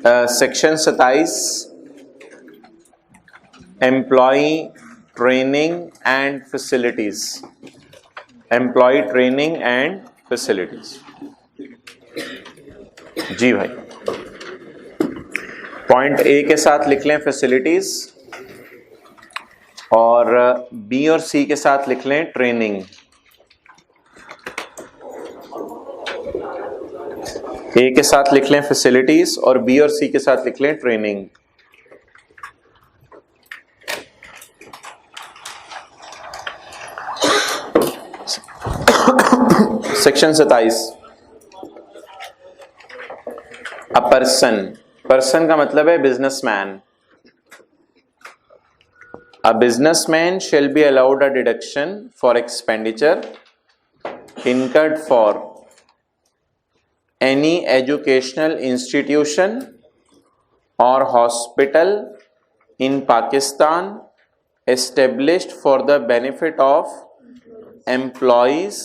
Section 27 employ training and facilities. Employ training and facilities. जी भाई, point ए के साथ लिख लें फैसिलिटीज और बी और सी के साथ लिख लें ट्रेनिंग। ए के साथ लिख लें फैसिलिटीज और बी और सी के साथ लिख लें training. Section 27 a person. Person का मतलब है businessman. A businessman shell be allowed a deduction for expenditure incurred for any educational institution or hospital in Pakistan established for the benefit of employees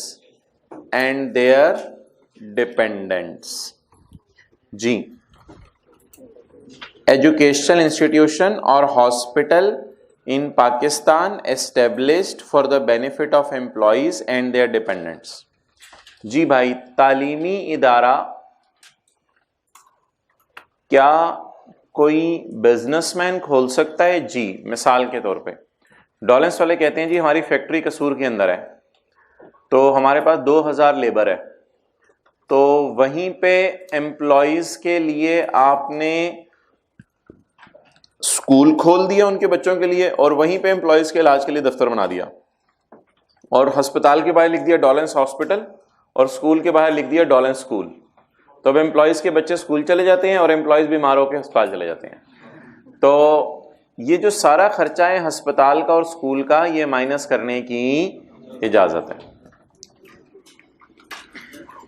and their dependents। जी, educational institution or hospital in Pakistan established for the benefit of employees and their dependents। जी भाई, तालीमी इदारा क्या कोई businessman खोल सकता है? जी, मिसाल के तौर पे डॉलेंस वाले कहते हैं जी हमारी फैक्ट्री कसूर के अंदर है, तो हमारे पास 2000 लेबर है, तो वहीं पे एम्प्लॉयज के लिए आपने स्कूल खोल दिया उनके बच्चों के लिए और वहीं पे एम्प्लॉयज के इलाज के लिए दफ्तर बना दिया और अस्पताल के बाहर लिख दिया डॉलेंस हॉस्पिटल और स्कूल के बाहर लिख दिया डॉलेंस स्कूल। तो अब एम्प्लॉयज के बच्चे स्कूल चले जाते हैं और एम्प्लॉयज बीमार होकर अस्पताल चले जाते हैं। तो ये जो सारा खर्चा है अस्पताल का और स्कूल का, ये माइनस करने की इजाजत है।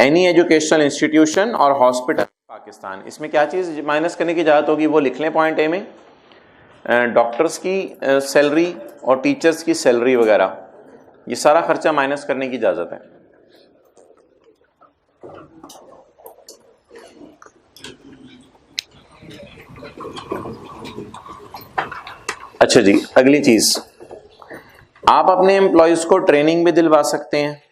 एनी एजुकेशनल इंस्टीट्यूशन और हॉस्पिटल पाकिस्तान, इसमें क्या चीज माइनस करने की इजाजत होगी वो लिख लें पॉइंट ए में। डॉक्टर्स की सैलरी और टीचर्स की सैलरी वगैरह, ये सारा खर्चा माइनस करने की इजाजत है। अच्छा जी, अगली चीज, आप अपने एम्प्लॉयज को ट्रेनिंग भी दिलवा सकते हैं।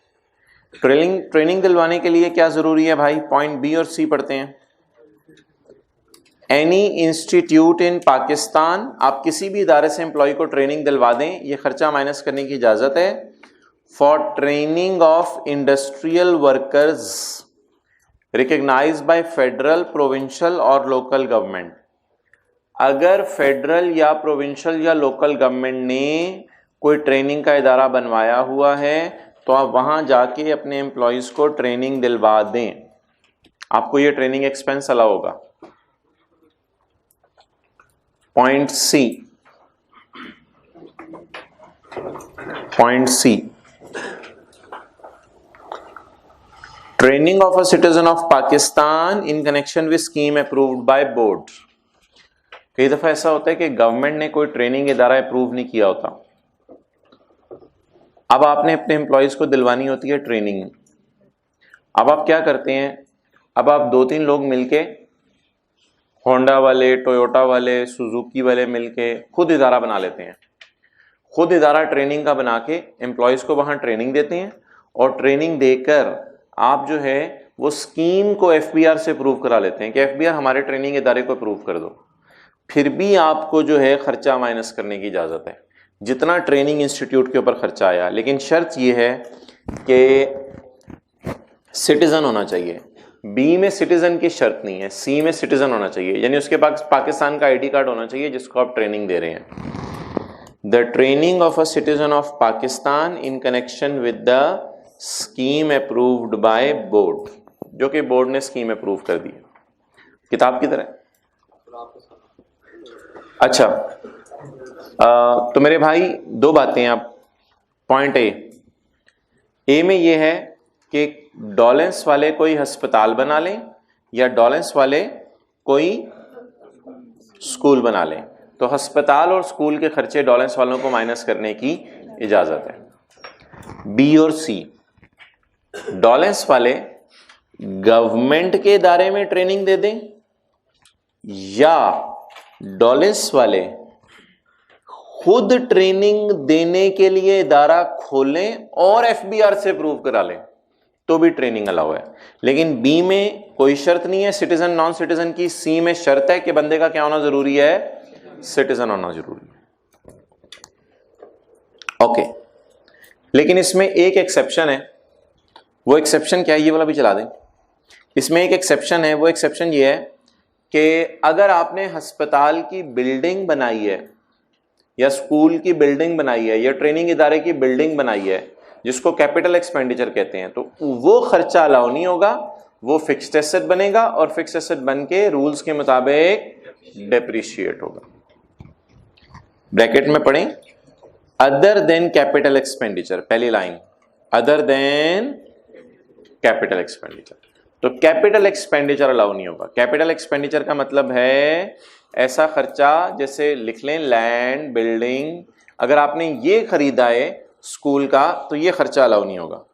ट्रेनिंग दिलवाने के लिए क्या जरूरी है भाई? पॉइंट बी और सी पढ़ते हैं। एनी इंस्टीट्यूट इन पाकिस्तान, आप किसी भी इदारे से एम्प्लॉय को ट्रेनिंग दिलवा दें, ये खर्चा माइनस करने की इजाजत है। For training of industrial workers recognised by federal, provincial और लोकल गवर्नमेंट। अगर फेडरल या प्रोविंशियल या लोकल गवर्नमेंट ने कोई ट्रेनिंग का इदारा बनवाया हुआ है तो आप वहां जाके अपने एम्प्लॉयज को ट्रेनिंग दिलवा दें, आपको ये ट्रेनिंग एक्सपेंस अलाउ होगा। Point C, training of a citizen of Pakistan in connection with scheme approved by board. कई दफा ऐसा होता है कि गवर्नमेंट ने कोई ट्रेनिंग इदारा अप्रूव नहीं किया होता, अब आपने अपने एम्प्लॉयज को दिलवानी होती है ट्रेनिंग। अब आप क्या करते हैं, अब आप 2-3 लोग मिलके, होंडा वाले, टोयोटा वाले, सुजुकी वाले मिलके खुद इदारा बना लेते हैं। खुद इदारा ट्रेनिंग का बना के एम्प्लॉयज को वहां ट्रेनिंग देते हैं और ट्रेनिंग देकर आप जो है वो स्कीम को एफबीआर से अप्रूव करा लेते हैं कि एफबीआर हमारे ट्रेनिंग इदारे को अप्रूव कर दो। फिर भी आपको जो है खर्चा माइनस करने की इजाजत है जितना ट्रेनिंग इंस्टीट्यूट के ऊपर खर्चा आया, लेकिन शर्त यह है कि सिटीजन होना चाहिए। बी में सिटीजन की शर्त नहीं है, सी में सिटीजन होना चाहिए, यानी उसके पास पाकिस्तान का आईडी कार्ड होना चाहिए जिसको आप ट्रेनिंग दे रहे हैं। The training of a citizen of Pakistan in connection with the scheme approved by board, जो कि बोर्ड ने स्कीम अप्रूव कर दी है, किताब की तरह। अच्छा, तो मेरे भाई 2 बातें आप, पॉइंट ए में ये है कि डॉलेंस वाले कोई अस्पताल बना लें या डॉलेंस वाले कोई स्कूल बना लें, तो अस्पताल और स्कूल के खर्चे डॉलेंस वालों को माइनस करने की इजाजत है। बी और सी, डॉलेंस वाले गवर्नमेंट के इदारे में ट्रेनिंग दे दें या डॉलिस वाले खुद ट्रेनिंग देने के लिए इदारा खोलें और एफबीआर से अप्रूव करा लें तो भी ट्रेनिंग अलाउ है। लेकिन बी में कोई शर्त नहीं है सिटीजन नॉन सिटीजन की, सी में शर्त है कि बंदे का क्या होना जरूरी है, सिटीजन होना जरूरी है। ओके, लेकिन इसमें एक एक्सेप्शन है। वो एक्सेप्शन क्या है, ये वाला भी चला दें। इसमें एक एक्सेप्शन है, वो एक्सेप्शन ये है कि अगर आपने अस्पताल की बिल्डिंग बनाई है या स्कूल की बिल्डिंग बनाई है या ट्रेनिंग इदारे की बिल्डिंग बनाई है जिसको कैपिटल एक्सपेंडिचर कहते हैं, तो वो खर्चा अलाउ नहीं होगा, वो फिक्स्ड एसेट बनेगा और फिक्स्ड एसेट बन के रूल्स के मुताबिक डेप्रिशिएट होगा। ब्रैकेट में पढ़ें, अदर देन कैपिटल एक्सपेंडिचर, पहली line other than capital expenditure. तो कैपिटल एक्सपेंडिचर अलाउ नहीं होगा। कैपिटल एक्सपेंडिचर का मतलब है ऐसा खर्चा, जैसे लिख लें लैंड बिल्डिंग, अगर आपने ये खरीदा है स्कूल का तो ये खर्चा अलाउ नहीं होगा।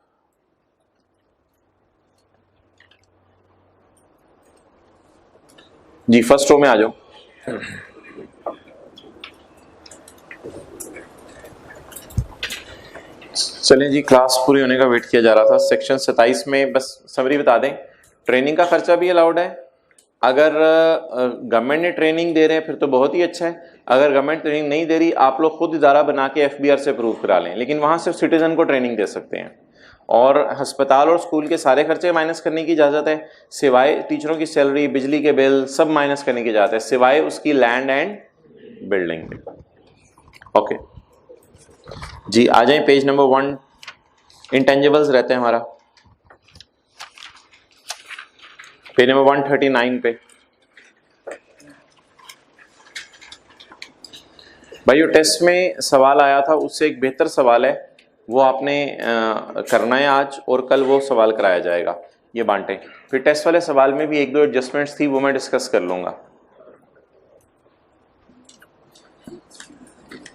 जी फर्स्ट रो में आ जाओ। चलें जी, क्लास पूरी होने का वेट किया जा रहा था। सेक्शन 27 में बस समरी बता दें, ट्रेनिंग का खर्चा भी अलाउड है। अगर गवर्नमेंट ने ट्रेनिंग दे रहे हैं फिर तो बहुत ही अच्छा है। अगर गवर्नमेंट ट्रेनिंग नहीं दे रही, आप लोग खुद इदारा बना के एफबीआर से अप्रूव करा लें, लेकिन वहां सिर्फ सिटीजन को ट्रेनिंग दे सकते हैं। और अस्पताल और स्कूल के सारे खर्चे माइनस करने की इजाज़त है, सिवाय टीचरों की सैलरी, बिजली के बिल, सब माइनस करने की इजाज़त है, सिवाय उसकी लैंड एंड बिल्डिंग। ओके जी, आ जाए पेज नंबर 1, इंटेंजिबल्स रहते हैं हमारा, पेज नंबर 139 पे। भाई जो टेस्ट में सवाल आया था उससे एक बेहतर सवाल है, वो आपने करना है आज और कल वो सवाल कराया जाएगा। ये बांटे, फिर टेस्ट वाले सवाल में भी एक दो एडजस्टमेंट्स थी वो मैं डिस्कस कर लूंगा।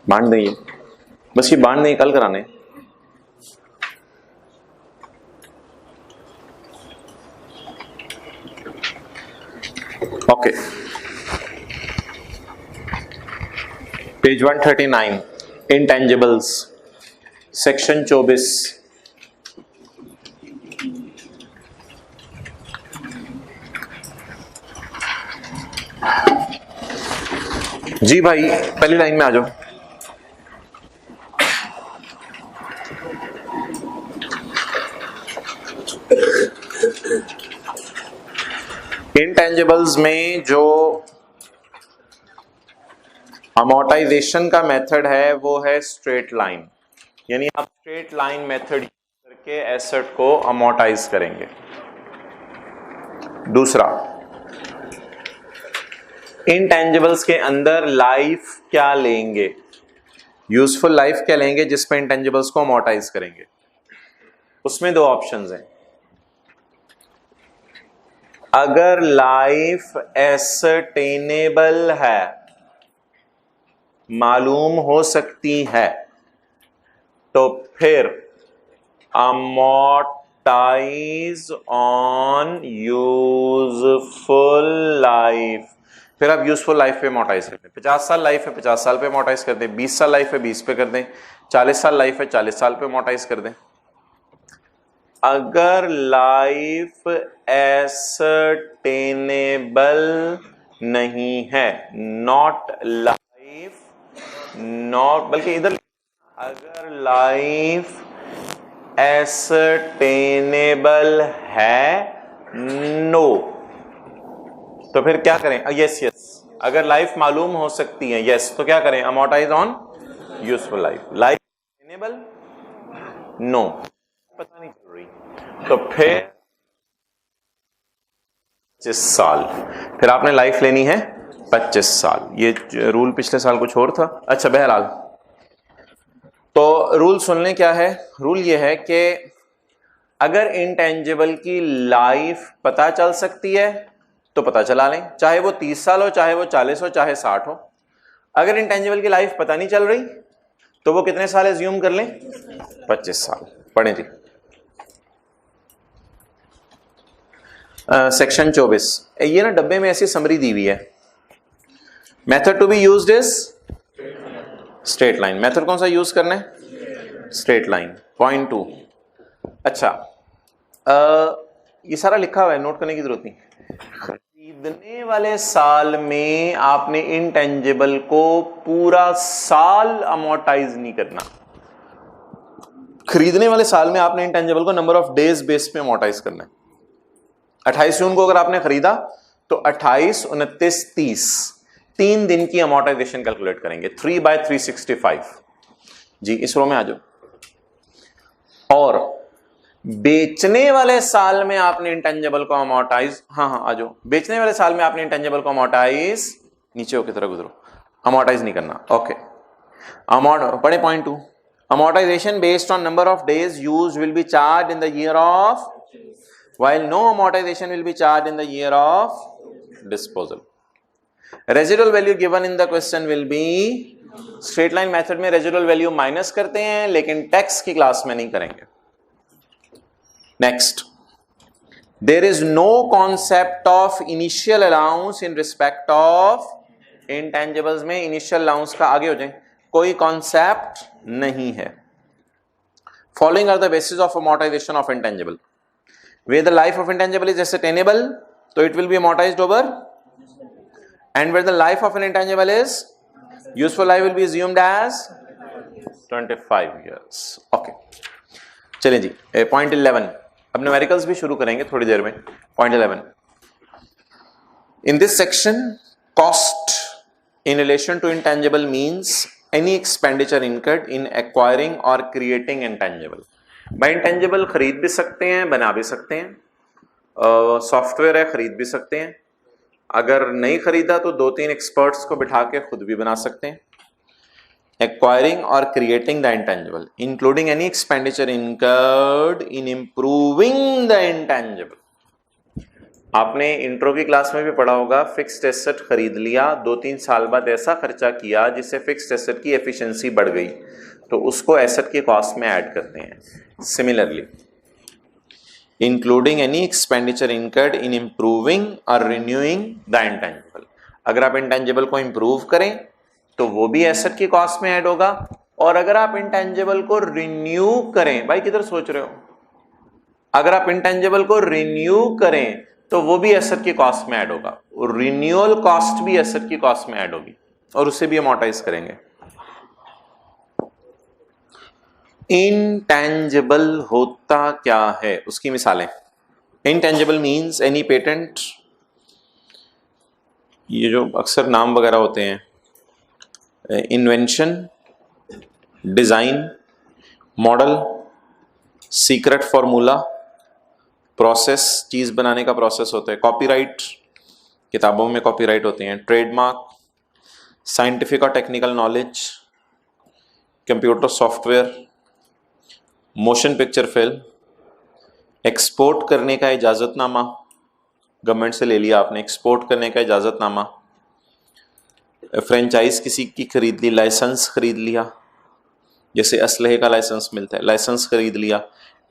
बांट देंगे, बस ये बांट देंगे, कल कराने। Okay, page 139, intangibles, section 24। जी भाई पहली लाइन में आ जाओ। इंटेंजिबल्स में जो अमोर्टाइजेशन का मेथड है वो है स्ट्रेट लाइन, यानी आप स्ट्रेट लाइन मेथड करके एसेट को अमोर्टाइज करेंगे। दूसरा, इंटेंजिबल्स के अंदर लाइफ क्या लेंगे, यूजफुल लाइफ क्या लेंगे जिस पे इंटेंजिबल्स को अमोर्टाइज करेंगे। उसमें दो ऑप्शंस हैं, अगर लाइफ एसर्टेनेबल है, मालूम हो सकती है, तो फिर अमोर्टाइज ऑन यूजफुल लाइफ। फिर आप यूजफुल लाइफ पे अमोर्टाइज करते हैं। 50 साल लाइफ है 50 साल पे अमोर्टाइज कर दें, 20 साल लाइफ है 20 पे कर दें, 40 साल लाइफ है 40 साल पे अमोर्टाइज कर दें। अगर लाइफ एसर्टेनेबल नहीं है, नॉट लाइफ, नॉट, बल्कि इधर अगर लाइफ एसर्टेनेबल है, नो, तो फिर क्या करें, यस यस, अगर लाइफ मालूम हो सकती है, यस, तो क्या करें, amortize on useful life. Life ascertainable, no, पता नहीं चल रही, तो फिर 25 साल, फिर आपने लाइफ लेनी है 25 साल। ये रूल पिछले साल कुछ और था। अच्छा बहरहाल, तो रूल सुन लें क्या है। रूल ये है कि अगर इंटेंजिबल की लाइफ पता चल सकती है तो पता चला लें, चाहे वो 30 साल हो, चाहे वो 40 हो, चाहे 60 हो। अगर इंटेंजिबल की लाइफ पता नहीं चल रही तो वो कितने साल एज्यूम कर लें, 25 साल। पढ़ें जी, सेक्शन 24। ये ना डब्बे में ऐसी समरी दी हुई है, method to be used is straight line. Method कौन सा यूज करना है? Straight line. पॉइंट 2। अच्छा, ये सारा लिखा हुआ है, नोट करने की जरूरत नहीं। खरीदने वाले साल में आपने इंटेंजिबल को पूरा साल अमोर्टाइज नहीं करना। खरीदने वाले साल में आपने इंटेंजिबल को नंबर ऑफ डेज बेस पे अमोर्टाइज करना है। 28 जून को अगर आपने खरीदा तो 28, 29, 30 3 दिन की अमोर्टाइजेशन कैलकुलेट करेंगे। 3/365। जी इस रो में आ जाओ। और बेचने वाले साल में आपने इंटेंजिबल को अमोर्टाइज, हाँ आ जाओ। बेचने वाले साल में आपने इंटेंजिबल को अमोर्टाइज, नीचे होकर तरह गुजरो, अमोर्टाइज नहीं करना। ओके, पढ़े point 2। amortization based on number of days used will be charged in the year of, while no amortization will be charged in the year of disposal. Residual value given in the question will be, straight line method में residual value minus करते हैं लेकिन tax की class में नहीं करेंगे। Next, there is no concept of initial allowance in respect of intangibles में initial allowance का आगे हो जाए, कोई कॉन्सेप्ट नहीं है। Following are the basis of amortization of intangible. Where the life of intangible is ascertainable तो it will be amortized over, and where the life of an intangible is useful life will be assumed as 25 years। Okay, चलिए जी point 11। अब numericals भी शुरू करेंगे थोड़ी देर में। Point 11, in this section cost in relation to intangible means any expenditure incurred in acquiring or creating intangible। भाई intangible खरीद भी सकते हैं, बना भी सकते हैं, सॉफ्टवेयर है खरीद भी सकते हैं, अगर नहीं खरीदा तो 2-3 एक्सपर्ट्स को बिठा के खुद भी बना सकते हैं। Acquiring or creating the intangible including any expenditure incurred in improving the intangible। आपने इंट्रो की क्लास में भी पढ़ा होगा, फिक्स्ड एसेट खरीद लिया, 2-3 साल बाद ऐसा खर्चा किया जिससे फिक्स्ड एसेट की एफिशिएंसी बढ़ गई, तो उसको एसेट के कॉस्ट में ऐड करते हैं। Similarly, including any expenditure incurred in improving और रिन्यूइंग द इंटेंजिबल। अगर आप इंटेंजिबल को इंप्रूव करें तो वो भी एसेट की कॉस्ट में ऐड होगा, और अगर आप इंटेंजिबल को रिन्यू करें, भाई किधर सोच रहे हो, अगर आप इंटेंजिबल को रिन्यू करें तो वो भी एसेट की कॉस्ट में ऐड होगा, रिन्यूअल कॉस्ट भी एसेट की कॉस्ट में ऐड होगी और उसे भी अमोर्टाइज करेंगे। इंटेंजिबल होता क्या है, उसकी मिसालें। इंटेंजिबल मींस एनी पेटेंट, ये जो अक्सर नाम वगैरह होते हैं, invention, design, model, secret formula, process, चीज बनाने का प्रोसेस होता है, कॉपीराइट, किताबों में कॉपीराइट होते हैं, ट्रेडमार्क, साइंटिफिक और technical knowledge, computer software, motion picture film, export करने का इजाजतनामा, गवर्नमेंट से ले लिया आपने, एक्सपोर्ट करने का इजाजतनामा, फ्रेंचाइज किसी की खरीद ली, लाइसेंस खरीद लिया, जैसे असलहे का लाइसेंस मिलता है, लाइसेंस खरीद लिया,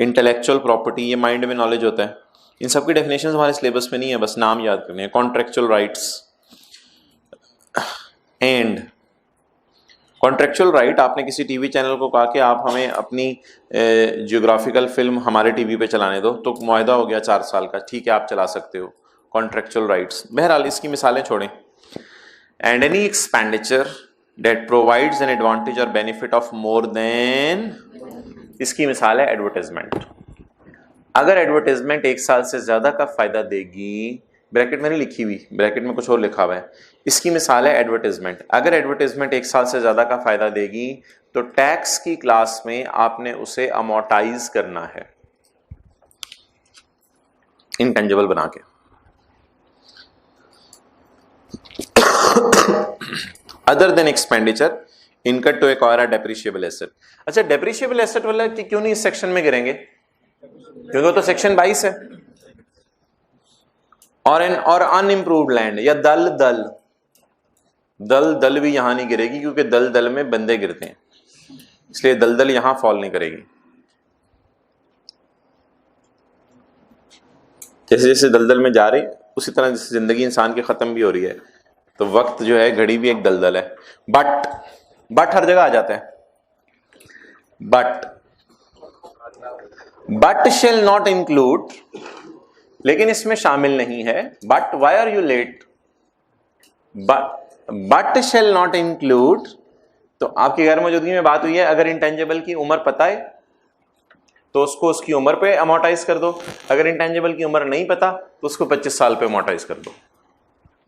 इंटेलेक्चुअल प्रॉपर्टी, ये माइंड में नॉलेज होता है, इन सब की डेफिनेशन हमारे सिलेबस में नहीं है, बस नाम याद करने हैं। Contractual rights and contractual right, आपने किसी टीवी चैनल को कहा कि आप हमें अपनी जियोग्राफिकल फिल्म हमारे टीवी पे चलाने दो, तो मुआहदा हो गया 4 साल का, ठीक है आप चला सकते हो, कॉन्ट्रेक्चुअल राइट्स। बहरहाल इसकी मिसालें छोड़ें। And any expenditure that provides an advantage और बेनिफिट ऑफ मोर देन, इसकी मिसाल है एडवर्टाइजमेंट। अगर एडवर्टाइजमेंट 1 साल से ज्यादा का फायदा देगी, ब्रैकेट में नहीं लिखी हुई, ब्रैकेट में कुछ और लिखा हुआ है, इसकी मिसाल है एडवर्टाइजमेंट। अगर एडवर्टाइजमेंट 1 साल से ज्यादा का फायदा देगी तो टैक्स की क्लास में आपने उसे अमोर्टाइज करना है इंटेंजिबल बना के। Other than expenditure incurred to acquire depreciable asset. अच्छा, डेप्रिशिएबल एसेट वाला क्यों नहीं इस सेक्शन में गिरेंगे, क्योंकि वो तो सेक्शन 22 है। और अनइंप्रूव्ड लैंड या दल भी यहां नहीं गिरेगी, क्योंकि दल में बंदे गिरते हैं, इसलिए दल यहां फॉल नहीं करेगी। जैसे जैसे दलदल में जा रही, उसी तरह जैसे जिंदगी इंसान की खत्म भी हो रही है, तो वक्त जो है, घड़ी भी एक दलदल है। बट हर जगह आ जाता है। बट शेल नॉट इंक्लूड, लेकिन इसमें शामिल नहीं है। But why are you late, but shall not include, तो आपकी गैर मौजूदगी में बात हुई है, अगर इंटेंजिबल की उम्र पता है तो उसको उसकी उम्र पे अमोर्टाइज कर दो, अगर इंटेंजिबल की उम्र नहीं पता तो उसको 25 साल पे अमोर्टाइज कर दो,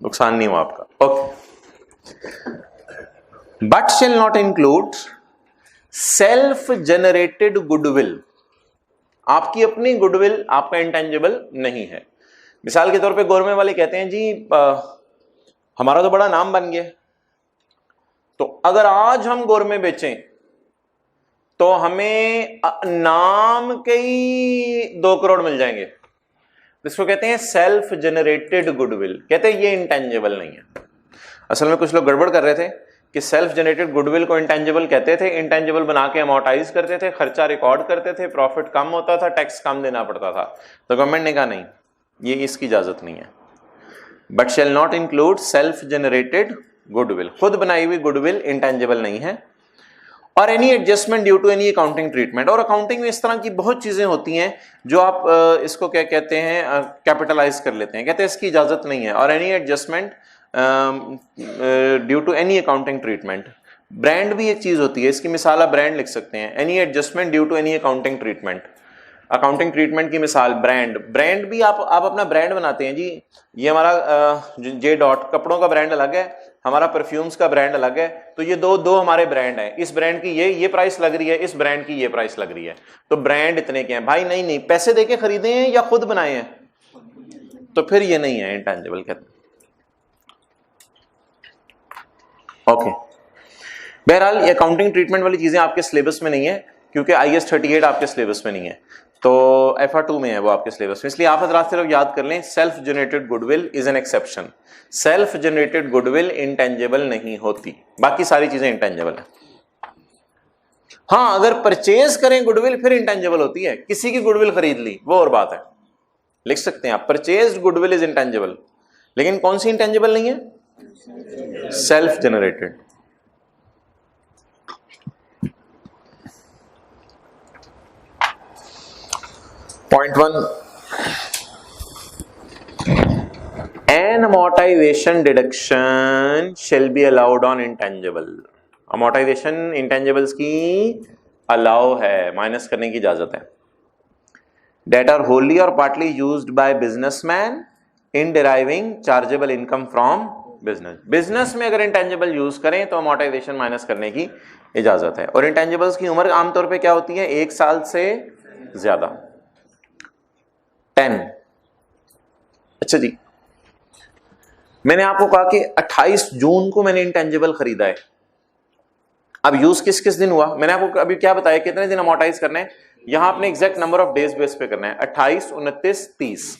नुकसान नहीं हुआ आपका। Okay. But shall not include self generated goodwill, आपकी अपनी गुडविल आपका इंटेंजिबल नहीं है। मिसाल के तौर पे गोरमे वाले कहते हैं जी हमारा तो बड़ा नाम बन गया, तो अगर आज हम गोरमे बेचें तो हमें नाम के ही 2 करोड़ मिल जाएंगे। इसको कहते हैं सेल्फ जनरेटेड गुडविल, कहते हैं ये इंटेंजिबल नहीं है। असल में कुछ लोग गड़बड़ कर रहे थे कि सेल्फ जनरेटेड गुडविल को इंटेंजिबल कहते थे, इंटेंजिबल बना के अमोर्टाइज करते थे, खर्चा रिकॉर्ड करते थे, प्रॉफिट कम होता था, टैक्स कम देना पड़ता था। तो गवर्नमेंट ने कहा नहीं, ये इसकी इजाजत नहीं है। But shall not include self generated goodwill, खुद बनाई हुई गुडविल इंटेंजिबल नहीं है। और any adjustment due to any accounting treatment, और अकाउंटिंग में इस तरह की बहुत चीजें होती हैं जो आप इसको क्या कहते हैं, कैपिटलाइज कर लेते हैं, कहते हैं इसकी इजाजत नहीं है। और any adjustment due to any accounting treatment, brand भी एक चीज होती है, इसकी मिसाल आप ब्रांड लिख सकते हैं, any adjustment due to any accounting treatment. Accounting treatment की मिसाल ब्रांड भी आप अपना ब्रांड बनाते हैं जी, ये हमारा जे डॉट कपड़ों का ब्रांड अलग है, हमारा परफ्यूम्स का ब्रांड अलग है, तो ये दो हमारे ब्रांड हैं, इस ब्रांड की ये प्राइस लग रही है, इस ब्रांड की ये प्राइस लग रही है, तो ब्रांड इतने के हैं। भाई नहीं, पैसे देके खरीदे हैं या खुद बनाए हैं, तो फिर ये नहीं है इंटेंजिबल कहते हैं। ओके, बहरहाल ये अकाउंटिंग ट्रीटमेंट वाली चीजें आपके सिलेबस में नहीं है, क्योंकि IS 38 आपके सिलेबस में नहीं है, तो FR2 में है वो आपके सिलेबस में। इसलिए आप हजरात सिर्फ याद कर लें, self generated goodwill is an exception. Self generated goodwill intangible नहीं होती, बाकी सारी चीजें इंटेंजिबल है। हाँ, अगर परचेज करें गुडविल फिर इंटेंजिबल होती है, किसी की गुडविल खरीद ली वो और बात है, लिख सकते हैं आप, परचेज गुडविल इज इंटेंजिबल। लेकिन कौन सी इंटेंजिबल नहीं है? Self generated. Point 1, an amortization deduction shall be allowed on intangible। amortization intangibles की अलाउ है, माइनस करने की इजाजत है। that are wholly or partly used by businessman in deriving chargeable income from business। Business में अगर इंटेंजिबल यूज करें तो amortization माइनस करने की इजाजत है। और इंटेंजिबल्स की उम्र आमतौर पे क्या होती है? 1 साल से ज्यादा, 10। अच्छा जी, मैंने आपको कहा कि 28 जून को मैंने इंटेंजिबल खरीदा है, अब यूज किस किस दिन हुआ? मैंने आपको अभी क्या बताया, कितने दिन अमोर्टाइज करना है, यहां आपने exact number of days base पे करना है, 28, 29, 30।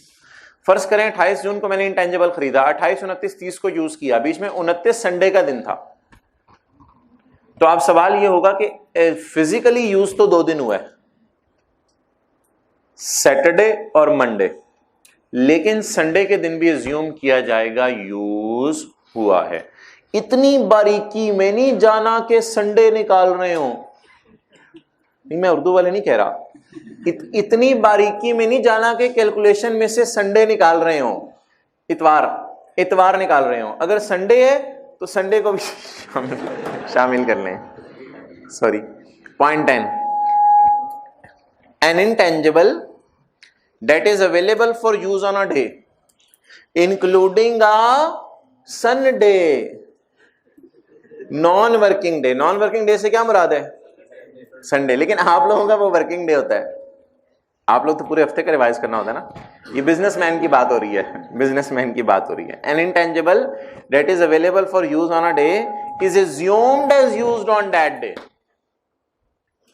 फर्ज करें 28 जून को मैंने इंटेंजिबल खरीदा, 28, 29, 30 को यूज किया, बीच में 29 संडे का दिन था, तो आप सवाल ये होगा कि फिजिकली यूज तो 2 दिन हुआ है, सैटरडे और मंडे, लेकिन संडे के दिन भी अज्यूम किया जाएगा यूज हुआ है। इतनी बारीकी में नहीं जाना कि संडे निकाल रहे हो, नहीं मैं उर्दू वाले नहीं कह रहा, इतनी बारीकी में नहीं जाना कि कैलकुलेशन में से संडे निकाल रहे हो, इतवार निकाल रहे हो। अगर संडे है तो संडे को भी शामिल कर लें। Sorry, point 10, an intangible that is available for use on a day including a Sunday, non working day. Non working day से क्या मुराद है? संडे, लेकिन आप लोगों का वो वर्किंग डे होता है, आप लोग तो पूरे हफ्ते का रिवाइज करना होता है ना। ये बिजनेसमैन की बात हो रही है, बिजनेसमैन की बात हो रही है। An intangible that is available for use on a day is assumed as used on that day.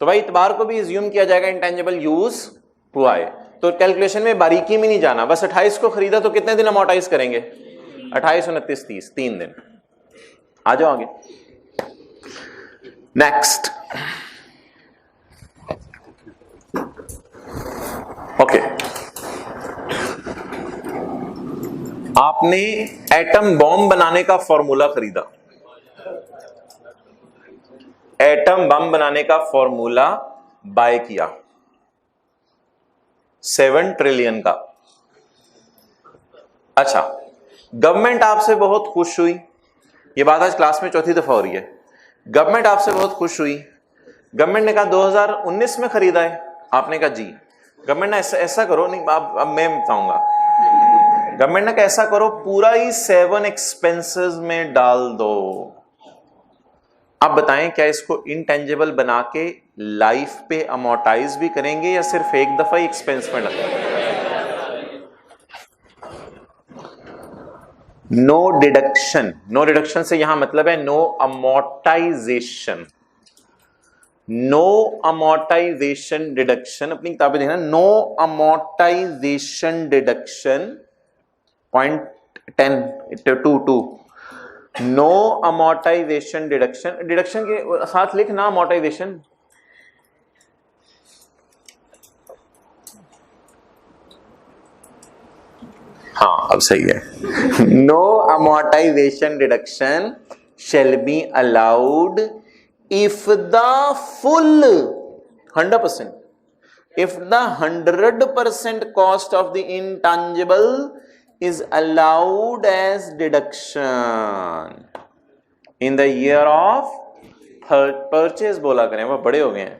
तो भाई इतवार को भी एज्यूम किया जाएगा इंटेंजिबल यूज हुआ है, तो कैलकुलेशन में बारीकी में नहीं जाना। बस 28 को खरीदा तो कितने दिन अमोर्टाइज करेंगे? 28, 29, 30, 3 दिन। आ जाओ आगे। नेक्स्ट, ओके, आपने एटम बॉम्ब बनाने का फॉर्मूला खरीदा, एटम बम बनाने का फॉर्मूला बाय किया 7 ट्रिलियन का। अच्छा, गवर्नमेंट आपसे बहुत खुश हुई, ये बात आज क्लास में चौथी दफा हो रही है। गवर्नमेंट आपसे बहुत खुश हुई, गवर्नमेंट ने कहा 2019 में खरीदा है, आपने कहा जी। गवर्नमेंट ने ऐसा करो, नहीं अब मैं बताऊंगा। गवर्नमेंट ने कहा ऐसा करो, पूरा ही 7 एक्सपेंसेस में डाल दो। आप बताएं क्या इसको इंटेंजिबल बना के लाइफ पे अमोर्टाइज भी करेंगे या सिर्फ एक दफा ही एक्सपेंस में डालेंगे? नो डिडक्शन, नो डिडक्शन से यहां मतलब है no amortisation, no amortisation deduction. अपनी किताबें देखना, no amortisation deduction .10 no amortisation deduction. Deduction के साथ लिखना अमोर्टाइजेशन। हाँ अब सही है। No amortisation deduction shall be allowed if the full 100%, if the 100% cost of the intangible is allowed as deduction in the year of purchase। बोला करें, वो बड़े हो गए हैं।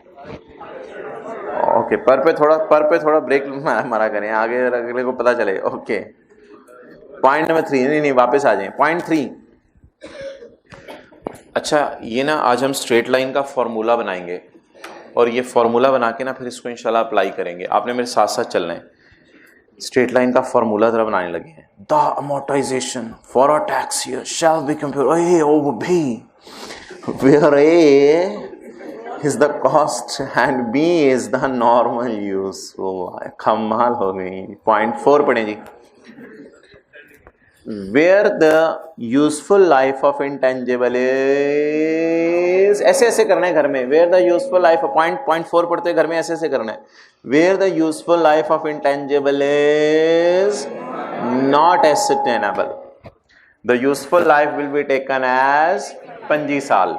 ओके, पर पे थोड़ा ब्रेक मारा करें, आगे अगले को पता चले। ओके, पॉइंट नंबर 3, नहीं वापस आ जाएं। पॉइंट 3, अच्छा ये ना आज हम स्ट्रेट लाइन का फॉर्मूला बनाएंगे और ये फॉर्मूला बना के ना फिर इसको इंशाल्लाह अप्लाई करेंगे। आपने मेरे साथ साथ चलना है। स्ट्रेट लाइन का फॉर्मूला जरा बनाने लगे हैं। The amortization for a tax year shall be computer ओ भी where A is the cost and B is the normal use। कमाल हो गई। पॉइंट 4 पढ़े जी। Where the useful life of intangible is, ऐसे करना है घर में। Where the useful life of point 4 पढ़ते घर में ऐसे करना है। Where the useful life of intangible is not ascertainable, the useful life will be taken as 25 साल।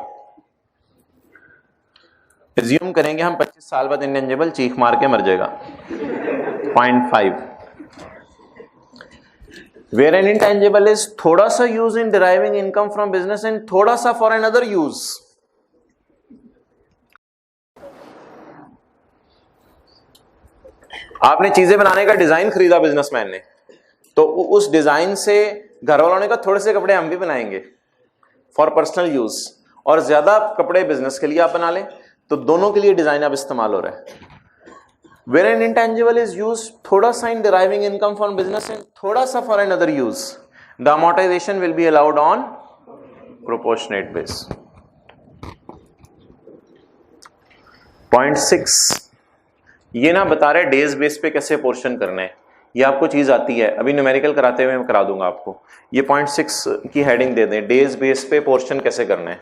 एज्यूम करेंगे हम 25 साल बाद इंटेंजिबल चीख मार के मर जाएगा। Point 5, where an intangible is थोड़ा सा use in deriving income from business and थोड़ा सा फॉर अनदर यूज। आपने चीजें बनाने का डिजाइन खरीदा बिजनेसमैन ने, तो उस डिजाइन से घर वालों ने कहा थोड़े से कपड़े हम भी बनाएंगे फॉर पर्सनल यूज, और ज्यादा कपड़े बिजनेस के लिए आप बना लें, तो दोनों के लिए डिजाइन अब इस्तेमाल हो रहा है। Where an intangible is used थोड़ा सा in deriving income from business and थोड़ा सा for another use, the amortization will be allowed on proportionate base। Point 6, ये ना बता रहे डेज बेस पे कैसे पोर्शन करना है। ये आपको चीज आती है, अभी न्यूमेरिकल कराते हुए मैं करा दूंगा आपको। ये पॉइंट 6 की हेडिंग दे दें, डेज बेस पे पोर्शन कैसे करना है।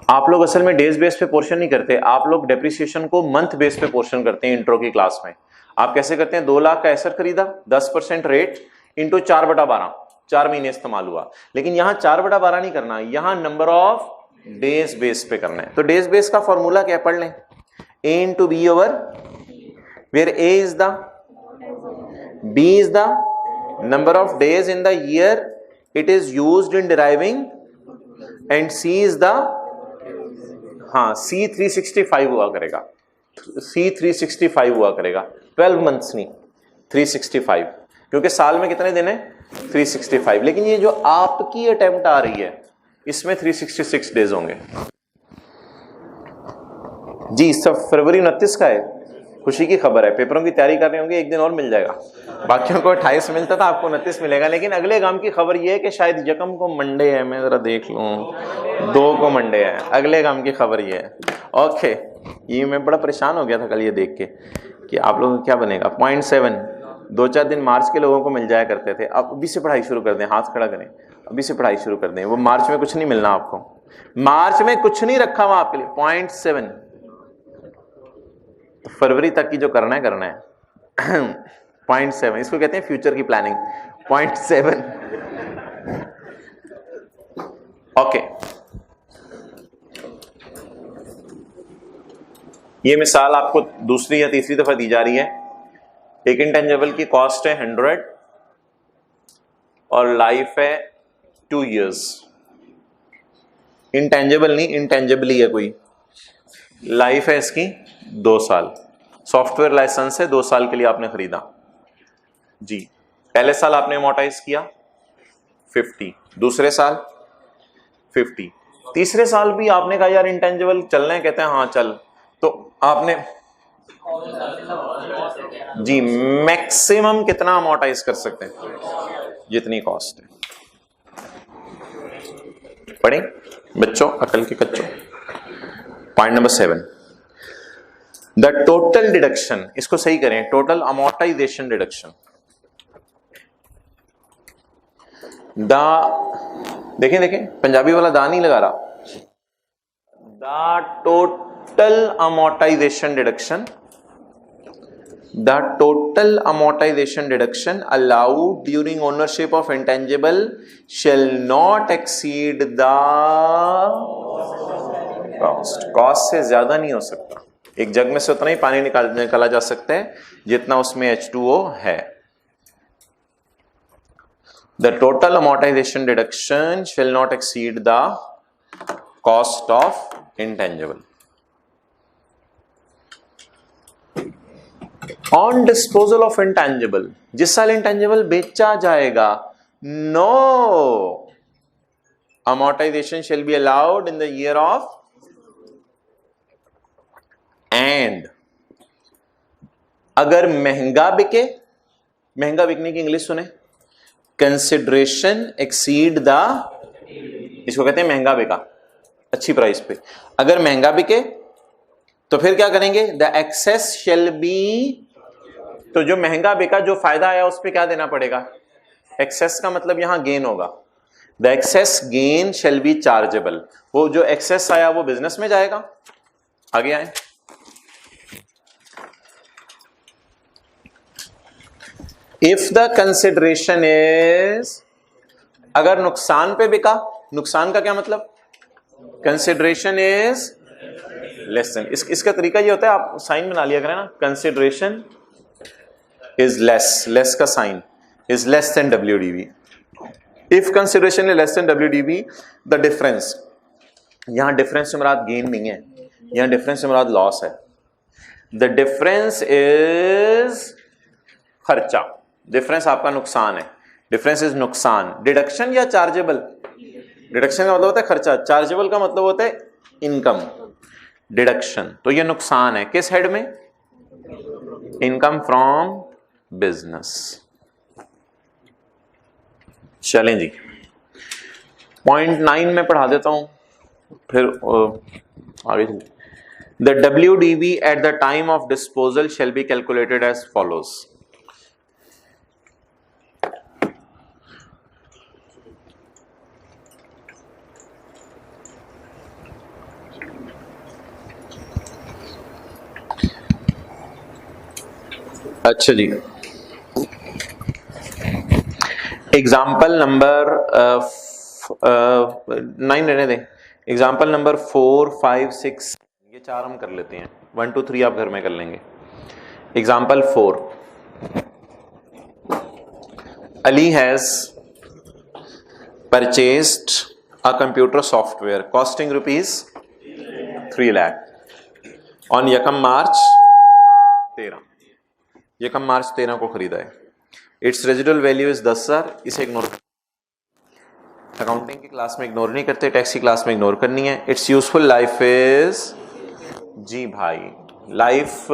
आप लोग असल में डेज बेस पे पोर्शन नहीं करते, आप लोग डेप्रिसिएशन को मंथ बेस पे पोर्शन करते हैं। इंट्रो की क्लास में आप कैसे करते हैं, 2 लाख का एसेट खरीदा, 10% रेट इंटू 4/12, 4 महीने इस्तेमाल हुआ। लेकिन यहां 4/12 नहीं करना, यहां नंबर ऑफ डेज बेस पे करना है। तो डेज बेस का फॉर्मूला क्या पढ़ लें, A into B over, where A is the, B is the number of days in the year it is used in deriving, and C is the, हाँ C 365 हुआ करेगा, सी 365 हुआ करेगा, 12 मंथ्स नहीं 365, क्योंकि साल में कितने दिन है 365। लेकिन ये जो आपकी अटेम्प्ट आ रही है इसमें 366 डेज होंगे जी। सब फरवरी 29 का है, खुशी की खबर है। पेपरों की तैयारी कर रहे होंगे, एक दिन और मिल जाएगा। बाकियों को 28 मिलता था, आपको 29 मिलेगा। लेकिन अगले काम की खबर यह है कि शायद यकम को मंडे है, मैं जरा देख लूं, 2 को मंडे है। अगले काम की खबर यह है। ओके, ये मैं बड़ा परेशान हो गया था कल ये देख के कि आप लोगों को क्या बनेगा। पॉइंट 7, 2-4 दिन मार्च के लोगों को मिल जाया करते थे, अब अभी से पढ़ाई शुरू कर दें, हाथ खड़ा करें, अभी से पढ़ाई शुरू कर दें। वो मार्च में कुछ नहीं मिलना आपको, मार्च में कुछ नहीं रखा हुआ आपके लिए। पॉइंट 7, तो फरवरी तक की जो करना है 0.7, इसको कहते हैं फ्यूचर की प्लानिंग। 0.7। ओके, ये मिसाल आपको दूसरी या तीसरी दफा दी जा रही है। एक इंटेंजिबल की कॉस्ट है 100 और लाइफ है 2 years। इंटेंजिबल नहीं, इंटेंजिबल ही है कोई। लाइफ है इसकी 2 साल। सॉफ्टवेयर लाइसेंस है 2 साल के लिए आपने खरीदा जी। पहले साल आपने अमोर्टाइज किया 50, दूसरे साल 50, तीसरे साल भी आपने कहा यार इंटेंजिबल चलने, कहते हैं हाँ चल, तो आपने जी मैक्सिमम कितना अमोर्टाइज कर सकते हैं, जितनी कॉस्ट है। पढ़े बच्चों, अकल के कच्चों। Point number 7, the total deduction, इसको सही करें, टोटल अमोर्टाइजेशन डिडक्शन। देखें देखें, पंजाबी वाला दा नहीं लगा रहा। The total amortisation deduction, the total amortization deduction allowed during ownership of intangible shall not exceed the cost। Cost से ज्यादा नहीं हो सकता। एक जग में से उतना ही पानी निकाला जा सकता है जितना उसमें H2O है। The total amortization deduction shall not exceed the cost of intangible। On disposal of intangible, जिस साल इंटेंजिबल बेचा जाएगा, no amortisation shall be allowed in the year of, and अगर महंगा बिके, महंगा बिकने की इंग्लिश सुने, कंसिडरेशन एक्सीड द, इसको कहते हैं महंगा बिका, अच्छी प्राइस पे। अगर महंगा बिके तो फिर क्या करेंगे, द एक्सेस शेल बी, तो जो महंगा बिका, जो फायदा आया उस पर क्या देना पड़ेगा, एक्सेस का मतलब यहां गेन होगा। The excess gain shall be chargeable, वो जो एक्सेस आया वो बिजनेस में जाएगा। आगे आए, इफ द कंसिडरेशन इज, अगर नुकसान पे बिका, नुकसान का क्या मतलब, कंसिडरेशन इज लेस देन, इसका तरीका ये होता है, आप साइन बना लिया करें ना, कंसिडरेशन is less का sign is less than WDV। if consideration is less than WDV, the difference, यहां डिफरेंस से मुराद गेन नहीं है, यहां डिफरेंस से मुराद लॉस है। the difference is खर्चा, डिफरेंस आपका नुकसान है, डिफरेंस इज नुकसान। डिडक्शन या चार्जेबल, डिडक्शन का मतलब होता है खर्चा, चार्जेबल का मतलब होता है इनकम। डिडक्शन, तो ये नुकसान है किस हेड में, इनकम फ्रॉम बिजनेस। चलें जी, पॉइंट 9 में पढ़ा देता हूं, फिर आगे। The WDV at the time of disposal shall be calculated as follows. अच्छा जी, एग्जाम्पल नंबर 9 रहने दें, एग्जाम्पल नंबर 4, 5, 6, ये 4 हम कर लेते हैं, 1, 2, 3 आप घर में कर लेंगे। Example 4, Ali has purchased a computer software costing ₹3 lakh on यकम मार्च 13 को खरीदा है। It's residual value is 10,000। इसे इग्नोर, अकाउंटिंग की क्लास में इग्नोर नहीं करते, टैक्स की क्लास में इग्नोर करनी है। इट्स यूजफुल लाइफ इज, जी भाई, लाइफ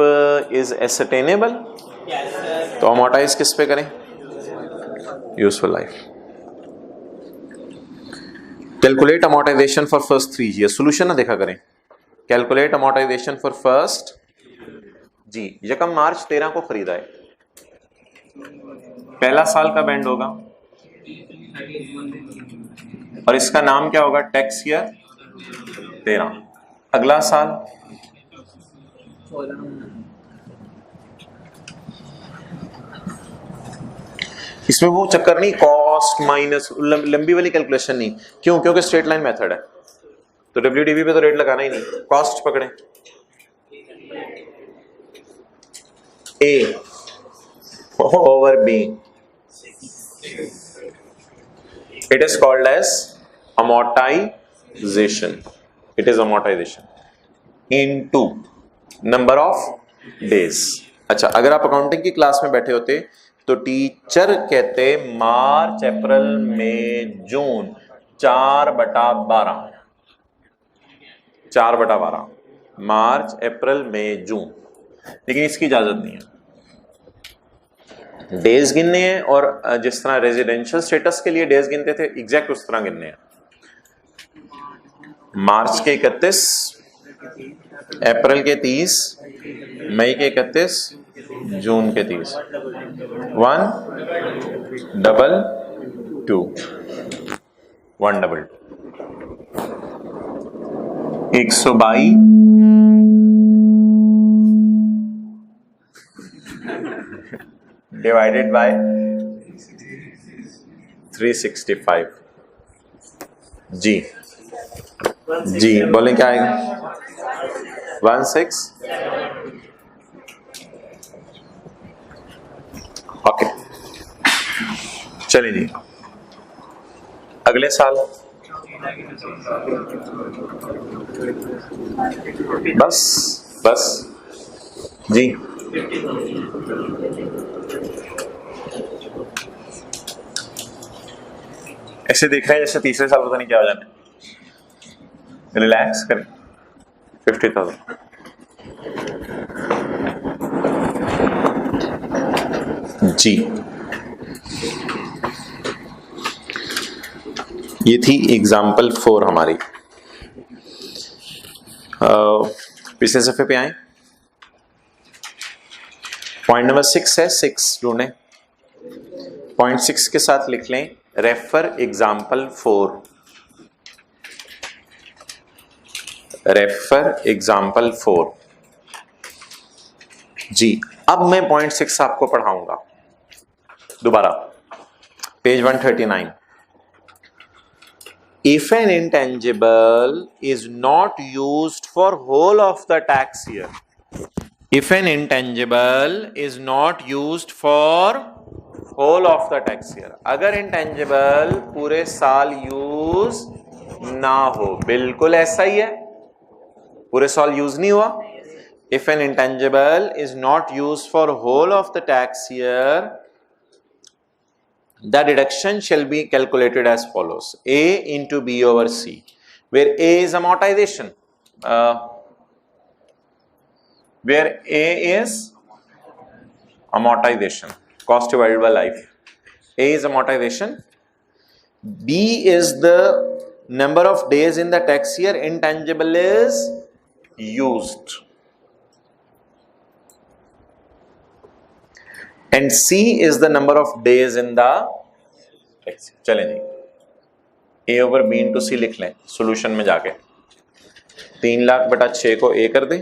इज एसर्टेनेबल, तो अमोर्टाइज किस पे करें, useful life. Calculate amortization for first 3 year, solution ना देखा करें। कैलकुलेट अमोर्टाइजेशन फॉर फर्स्ट, जी यकम मार्च 13 को खरीदा है, पहला साल का बैंड होगा और इसका नाम क्या होगा, टैक्स ईयर 13। अगला साल इसमें वो चक्कर नहीं, कॉस्ट माइनस लंबी वाली कैलकुलेशन नहीं। क्यों? क्योंकि स्ट्रेट लाइन मेथड है, तो WDV पे तो रेट लगाना ही नहीं, कॉस्ट पकड़े A over B. It is called as amortization. It is amortization into number of days. अच्छा, अगर आप अकाउंटिंग की क्लास में बैठे होते तो टीचर कहते मार्च अप्रैल मई जून 4/12, 4/12 मार्च अप्रैल मई जून, लेकिन इसकी इजाजत नहीं है। डेज गिनने हैं और जिस तरह रेजिडेंशियल स्टेटस के लिए डेज गिनते थे एग्जैक्ट उस तरह गिनने हैं। मार्च के 31, अप्रैल के 30, मई के 31, जून के 30, 122 122 122 डिवाइडेड बाय 365। जी जी बोलें क्या आएगा? 16। ओके, चलिए जी अगले साल बस बस जी ऐसे देख रहे हैं जैसे तीसरे साल पता नहीं क्या हो जाना है। रिलैक्स करें। 50,000 जी, ये थी एग्जाम्पल 4 हमारी। पिछले सफे पे आए, पॉइंट नंबर 6 है, 6 ढूंढे। पॉइंट 6 के साथ लिख लें रेफर एग्जाम्पल 4, रेफर एग्जाम्पल 4 जी। अब मैं पॉइंट 6 आपको पढ़ाऊंगा दोबारा, page 139। If an intangible is not used for whole of the tax year, if an intangible is not used for whole of the tax year, अगर intangible पूरे साल use ना हो, बिल्कुल ऐसा ही है, पूरे साल यूज नहीं हुआ। If an intangible is not used for whole of the tax year, the deduction shall be calculated as follows: A into B over C, where A is amortization, where A is amortization, cost divided by life. A is amortization. B is the number of days in the tax year intangible is used, and C is the number of days in the tax year. चलें जी, A over B into C लिख लें solution में जाके। 3,00,000/6 को A कर दें,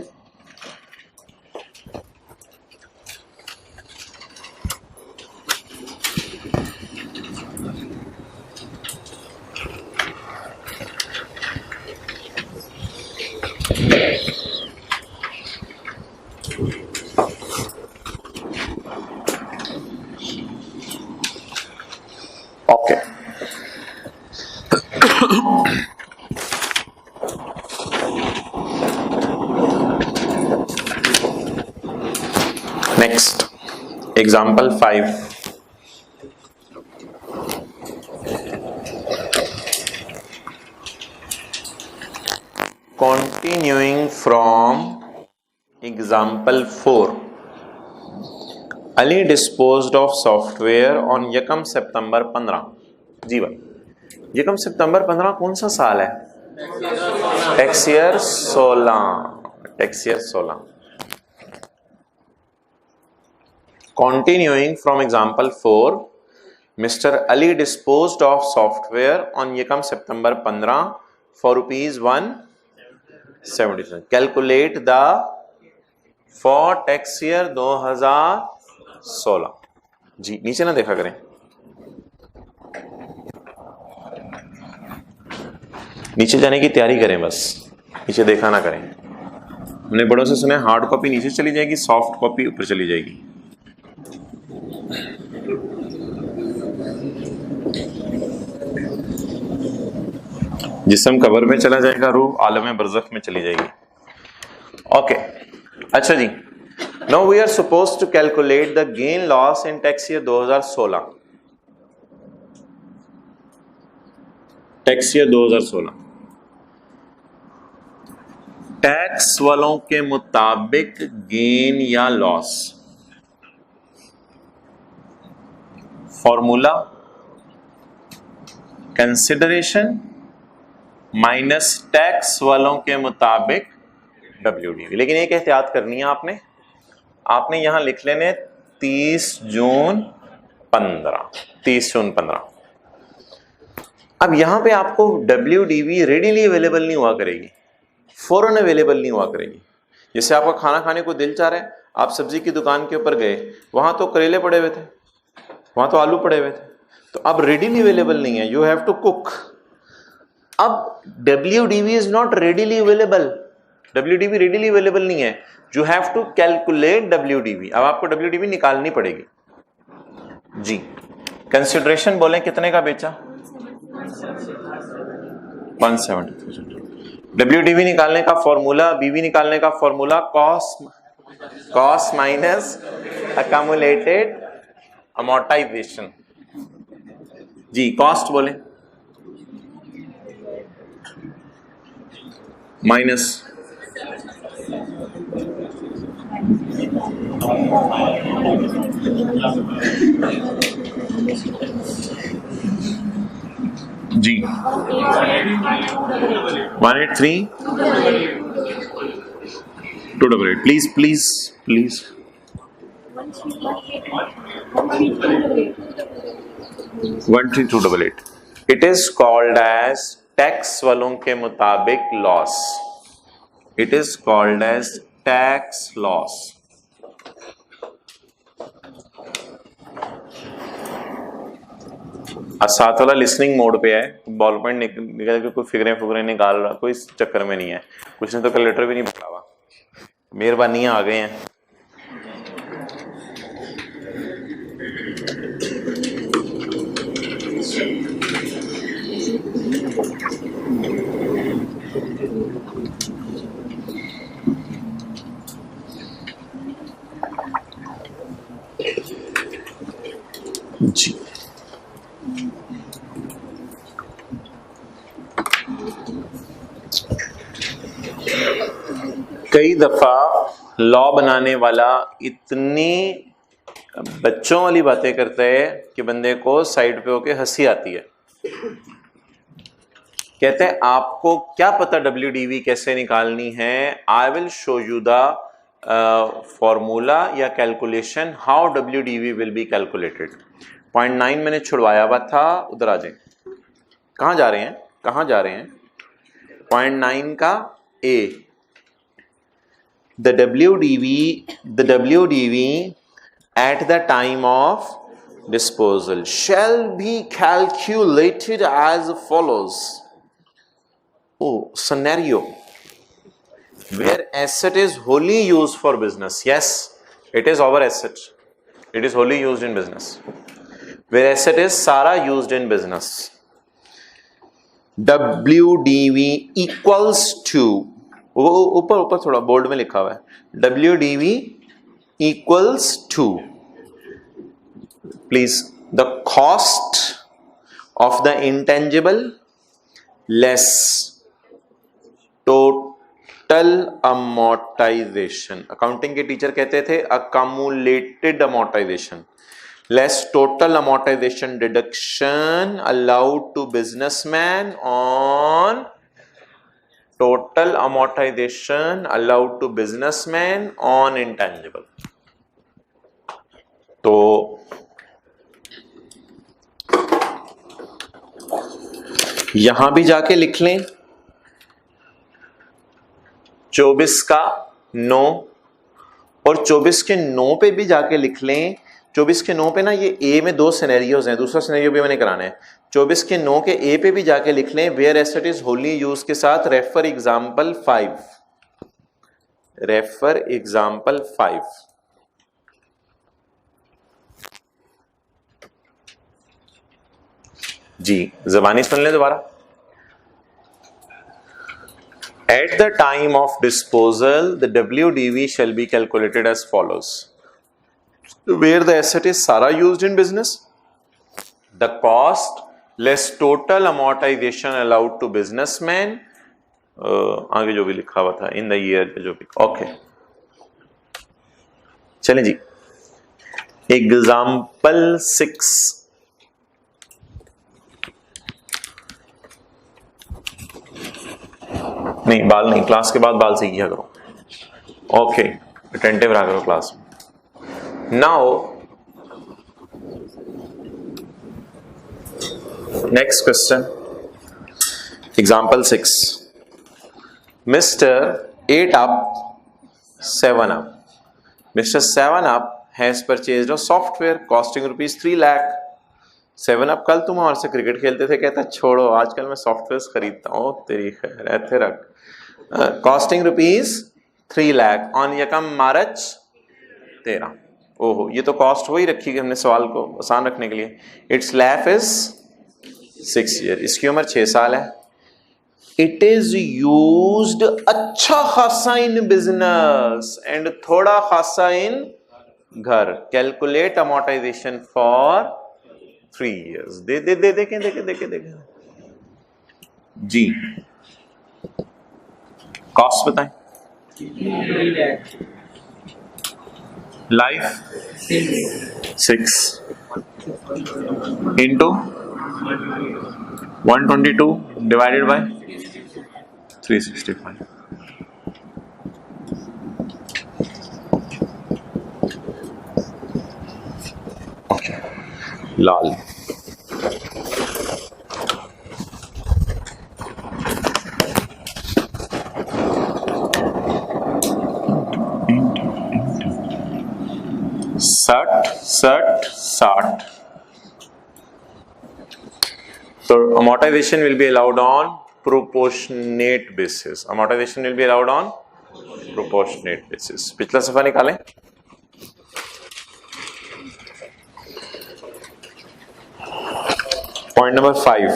okay. Next example 5, continuing from example 4, Ali disposed of software on 1 सितंबर 15। जी भाई, 1 सितंबर 15 कौन सा साल है? Tax year 16, tax year 16। Continuing from example 4, Mr. Ali disposed of software on 1 September 15 for ₹170. Calculate the for tax year 2016। जी नीचे ना देखा करें, नीचे जाने की तैयारी करें, बस नीचे देखा ना करें। हमने बड़ों से सुना है हार्ड कॉपी नीचे चली जाएगी, सॉफ्ट कॉपी ऊपर चली जाएगी। जिस्म कब्र में चला जाएगा, रूह आलम बरज़ख में चली जाएगी। ओके, अच्छा जी, now we are supposed to calculate the gain loss in tax year 2016। Tax year 2016 tax वालों के मुताबिक गेन या loss, formula consideration minus tax वालों के मुताबिक WDV। लेकिन एक एहतियात करनी है आपने यहां लिख लेने 30 जून 15। अब यहां पे आपको WDV रेडीली अवेलेबल नहीं हुआ करेगी, फौरन अवेलेबल नहीं हुआ करेगी। जैसे आपका खाना खाने को दिल चाह रहा है, आप सब्जी की दुकान के ऊपर गए, वहां तो करेले पड़े हुए थे, वहां तो आलू पड़े हुए थे, तो अब रेडीली अवेलेबल नहीं है, यू हैव टू कुक। अब WDV is not readily available, WDV readily available नहीं है, you have to calculate WDV। अब आपको WDV निकालनी पड़ेगी जी। कंसिडरेशन बोलें कितने का बेचा? 170,000। WDV निकालने का फॉर्मूला, BV निकालने का formula cost minus accumulated amortisation जी। कॉस्ट बोले माइनस जी 183,288। Please please please 13288। It is called as tax वालों के मुताबिक loss, it is called as tax loss. साथ वाला लिसनिंग मोड पे है, बॉल पॉइंट निकल के कोई फिगरें निकाल रहा, कोई इस चक्कर में नहीं है। कुछ ने तो कैलकुलेटर भी नहीं पकड़ा हुआ, मेहरबानियां आ गए हैं। जी कई दफा लॉ बनाने वाला इतनी बच्चों वाली बातें करता है कि बंदे को साइड पे होके हंसी आती है। कहते हैं आपको क्या पता WDV कैसे निकालनी है, I will show you the formula या calculation how WDV will be calculated. 0.9 मैंने छुड़वाया हुआ था, उधर आ जाए। कहाँ जा रहे हैं 0.9 का A। The WDV at the time of disposal shall be calculated as follows. Scenario where asset is wholly used for business. Yes, it is our asset. It is wholly used in business. Where asset is सारा used in business. WDV equals to, वो ऊपर थोड़ा board में लिखा हुआ है, WDV equals to, please, the cost of the intangible less total amortization। Accounting के teacher कहते थे accumulated amortization, less total amortization deduction allowed to businessman on total amortization allowed to businessman on intangible। तो यहां भी जाके लिख लें 24 का 9, और 24 के 9 पे भी जाके लिख लें 24 के 9 पे ना, ये ए में 2 सिनेरियोज हैं, दूसरा सिनेरियो भी मैंने कराना है। 24 के 9 के ए पे भी जाके लिख लें, where asset is wholly use के साथ रेफर एग्जाम्पल 5, रेफर एग्जाम्पल 5। जी ज़बानी सुन लें दोबारा। At the time of disposal, the WDV shall be calculated as follows. Where the asset is Sara used in business, the cost less total amortization allowed to businessman, आगे जो भी लिखा हुआ था in the year जो भी, okay चलें जी। Example 6, नहीं बाल नहीं, क्लास के बाद बाल से किया करो, ओके अटेंटिव रहा करो क्लास में। Now next question, example 6, mister 8 up 7 up, mister 7 up has purchased a software costing ₹3 lakh. 7 up कल तुम हमारे से क्रिकेट खेलते थे, कहता छोड़ो आजकल मैं सॉफ्टवेयर खरीदता हूँ, तेरी खैर ऐसे रख, कॉस्टिंग ₹3 लाख ऑन यकम मार्च 13। ओहो, ये तो कॉस्ट वही रखी गई हमने सवाल को आसान रखने के लिए। इट्स लाइफ इज 6 ईयर, इसकी उम्र 6 साल है। इट इज यूज्ड अच्छा खासा इन बिजनेस एंड थोड़ा खासा इन घर। Calculate amortization for 3 years। देखें जी, कॉस्ट बताएं। Life 6 into 122 divided by 365। Okay, लाल साठ। So amortization will be allowed on proportionate basis। amortization will be allowed on proportionate basis। पिछला सफा निकालें। Point number 5,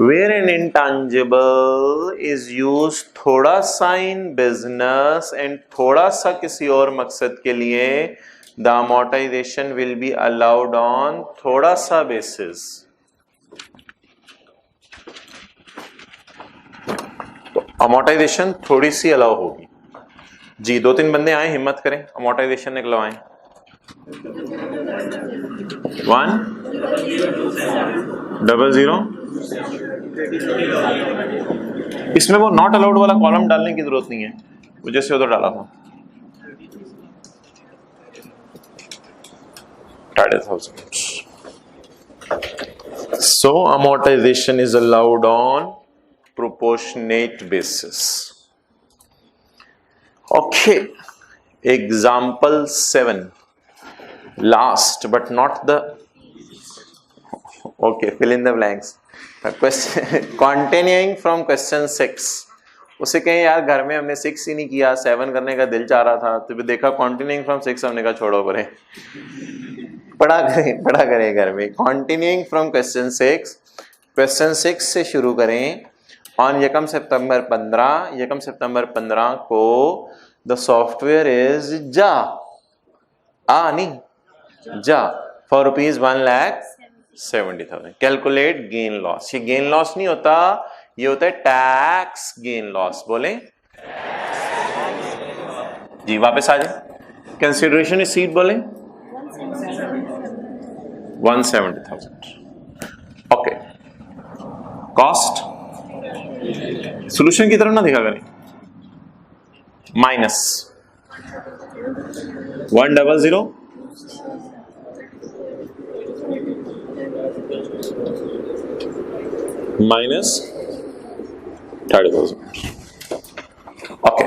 where an intangible is used थोड़ा सा in business and थोड़ा सा किसी और मकसद के लिए, the amortization will be allowed on थोड़ा सा basis। तो amortization थोड़ी सी अलाउ होगी जी। 2-3 बंदे आए, हिम्मत करें, amortization निकलवाएं। 100। इसमें वो नॉट अलाउड वाला कॉलम डालने की जरूरत नहीं है, वो जैसे उधर डाला था 30,000। So amortization is allowed on proportionate basis। Okay, example 7, last but not the, okay, fill in the blanks। Question continuing from question 6। उसे कहें यार घर में हमने 6 ही नहीं किया, 7 करने का दिल चाह रहा था, तो देखा continuing from 6, हमने कहा छोड़ो परे, पढ़ा करें घर में। continuing from question 6, question 6 से शुरू करें। on यकम सितंबर 15 को the software is जा for ₹1,70,000। Calculate gain loss. ये गेन लॉस नहीं होता, ये होता है टैक्स गेन लॉस। बोले जी, वापस आ जाए। कंसिडरेशन रिसीट बोले 170,000। ओके, कॉस्ट सोल्यूशन की तरफ ना देखा करें। Minus 100 minus 30,000। ओके,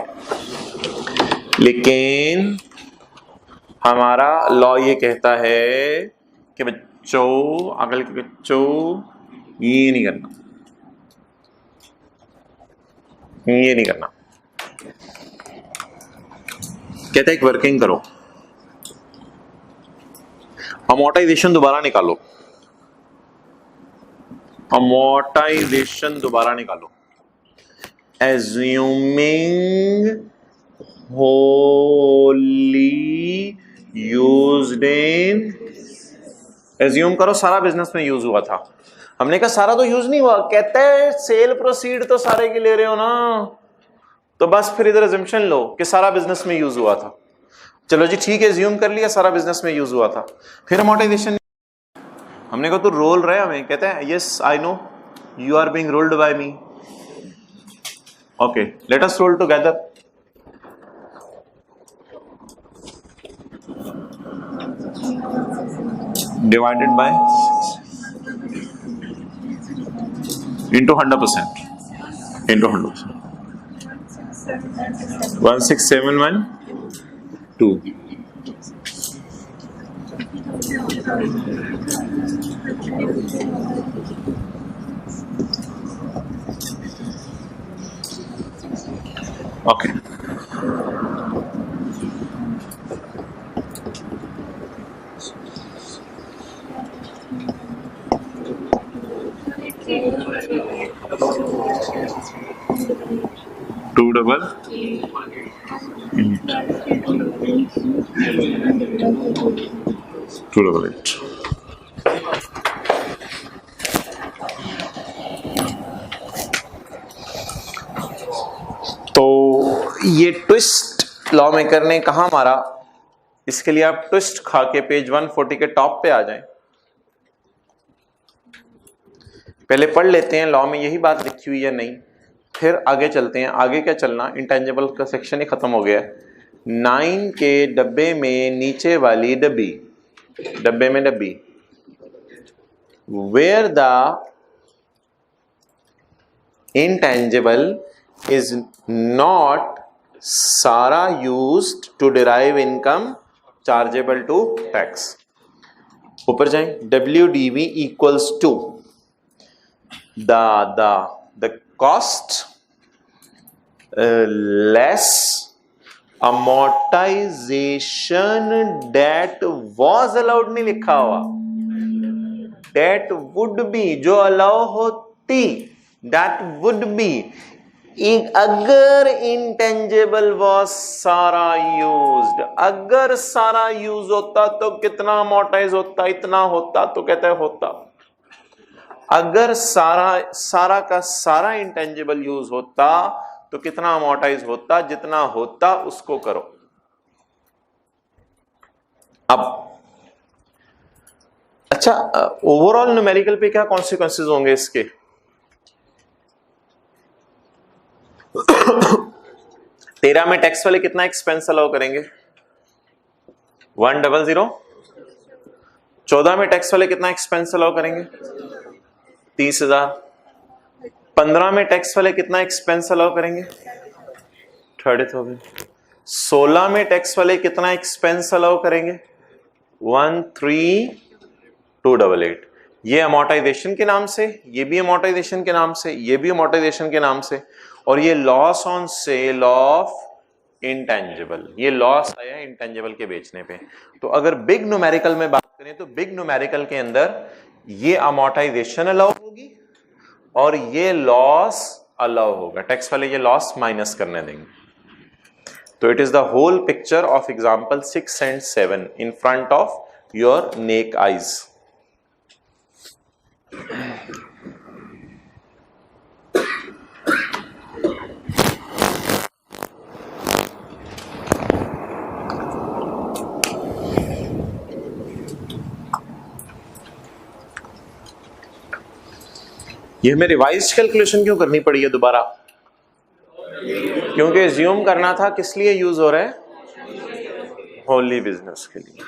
लेकिन हमारा लॉ ये कहता है कि बच्चों, अकल के बच्चों, ये नहीं करना, ये नहीं करना। कहता है एक वर्किंग करो, अमोर्टाइजेशन दोबारा निकालो, अमोर्टाइजेशन दोबारा निकालो। Assuming Holi used in, assume करो सारा बिजनेस में यूज हुआ था। हमने कहा सारा तो यूज नहीं हुआ, कहता है सेल प्रोसीड तो सारे के ले रहे हो ना, तो बस फिर इधर अजम्पशन लो कि सारा बिजनेस में यूज हुआ था। चलो जी ठीक है, एज्यूम कर लिया सारा बिजनेस में यूज हुआ था। फिर अमोर्टाइजेशन, हमने कहा तू रोल रहा है हमें, कहता है yes I know you are being rolled by me, okay let us roll together. Divided by into 100%, into 100%, 16712. Okay. Two double 288. तो ये ट्विस्ट लॉ मेकर ने कहा मारा, इसके लिए आप ट्विस्ट खा के पेज 140 के टॉप पे आ जाएं। पहले पढ़ लेते हैं लॉ में यही बात लिखी हुई है नहीं, फिर आगे चलते हैं। आगे क्या चलना, इंटेंजिबल का सेक्शन ही खत्म हो गया है। 9 के डब्बे में नीचे वाली डब्बी, डब्बे में डब्बी, where the intangible is not Sara used to derive income chargeable to tax। ऊपर जाएं, WDV equals to the cost less amortization that was allowed, नहीं लिखा हुआ, that would be, जो allow होती, that would be, अगर इंटेंजिबल was सारा used, अगर सारा यूज होता तो कितना अमोर्टाइज होता, इतना होता, तो कहता है होता। अगर सारा का सारा इंटेंजिबल यूज होता तो कितना अमोर्टाइज होता, जितना होता उसको करो। अब अच्छा, ओवरऑल न्यूमेरिकल पे क्या कॉन्सिक्वेंसेस होंगे इसके? 13 में टैक्स वाले कितना एक्सपेंस अलाउ करेंगे? 100। 14 में टैक्स वाले कितना एक्सपेंस अलाउ करेंगे? 30,000। 15 में टैक्स वाले कितना एक्सपेंस अलाउ करेंगे? 30,000। 16 में टैक्स वाले कितना एक्सपेंस अलाउ करेंगे? 13,288। ये अमोर्टाइजेशन के नाम से, ये भी अमोर्टाइजेशन के नाम से, ये भी अमोर्टाइजेशन के नाम से, और ये loss on sale of intangible, ये लॉस आया इंटेंजिबल के बेचने पे। तो अगर बिग न्यूमेरिकल में बात करें तो बिग न्यूमेरिकल के अंदर ये अमोर्टाइजेशन अलाउ होगी और ये लॉस अलाउ होगा, टैक्स वाले ये लॉस माइनस करने देंगे। तो it is the whole picture of example 6 and 7 in front of your naked eyes. ये हमें रिवाइज्ड कैलकुलेशन क्यों करनी पड़ी है दोबारा? क्योंकि एज्यूम करना था किस लिए यूज हो रहा है? होली बिजनेस के लिए।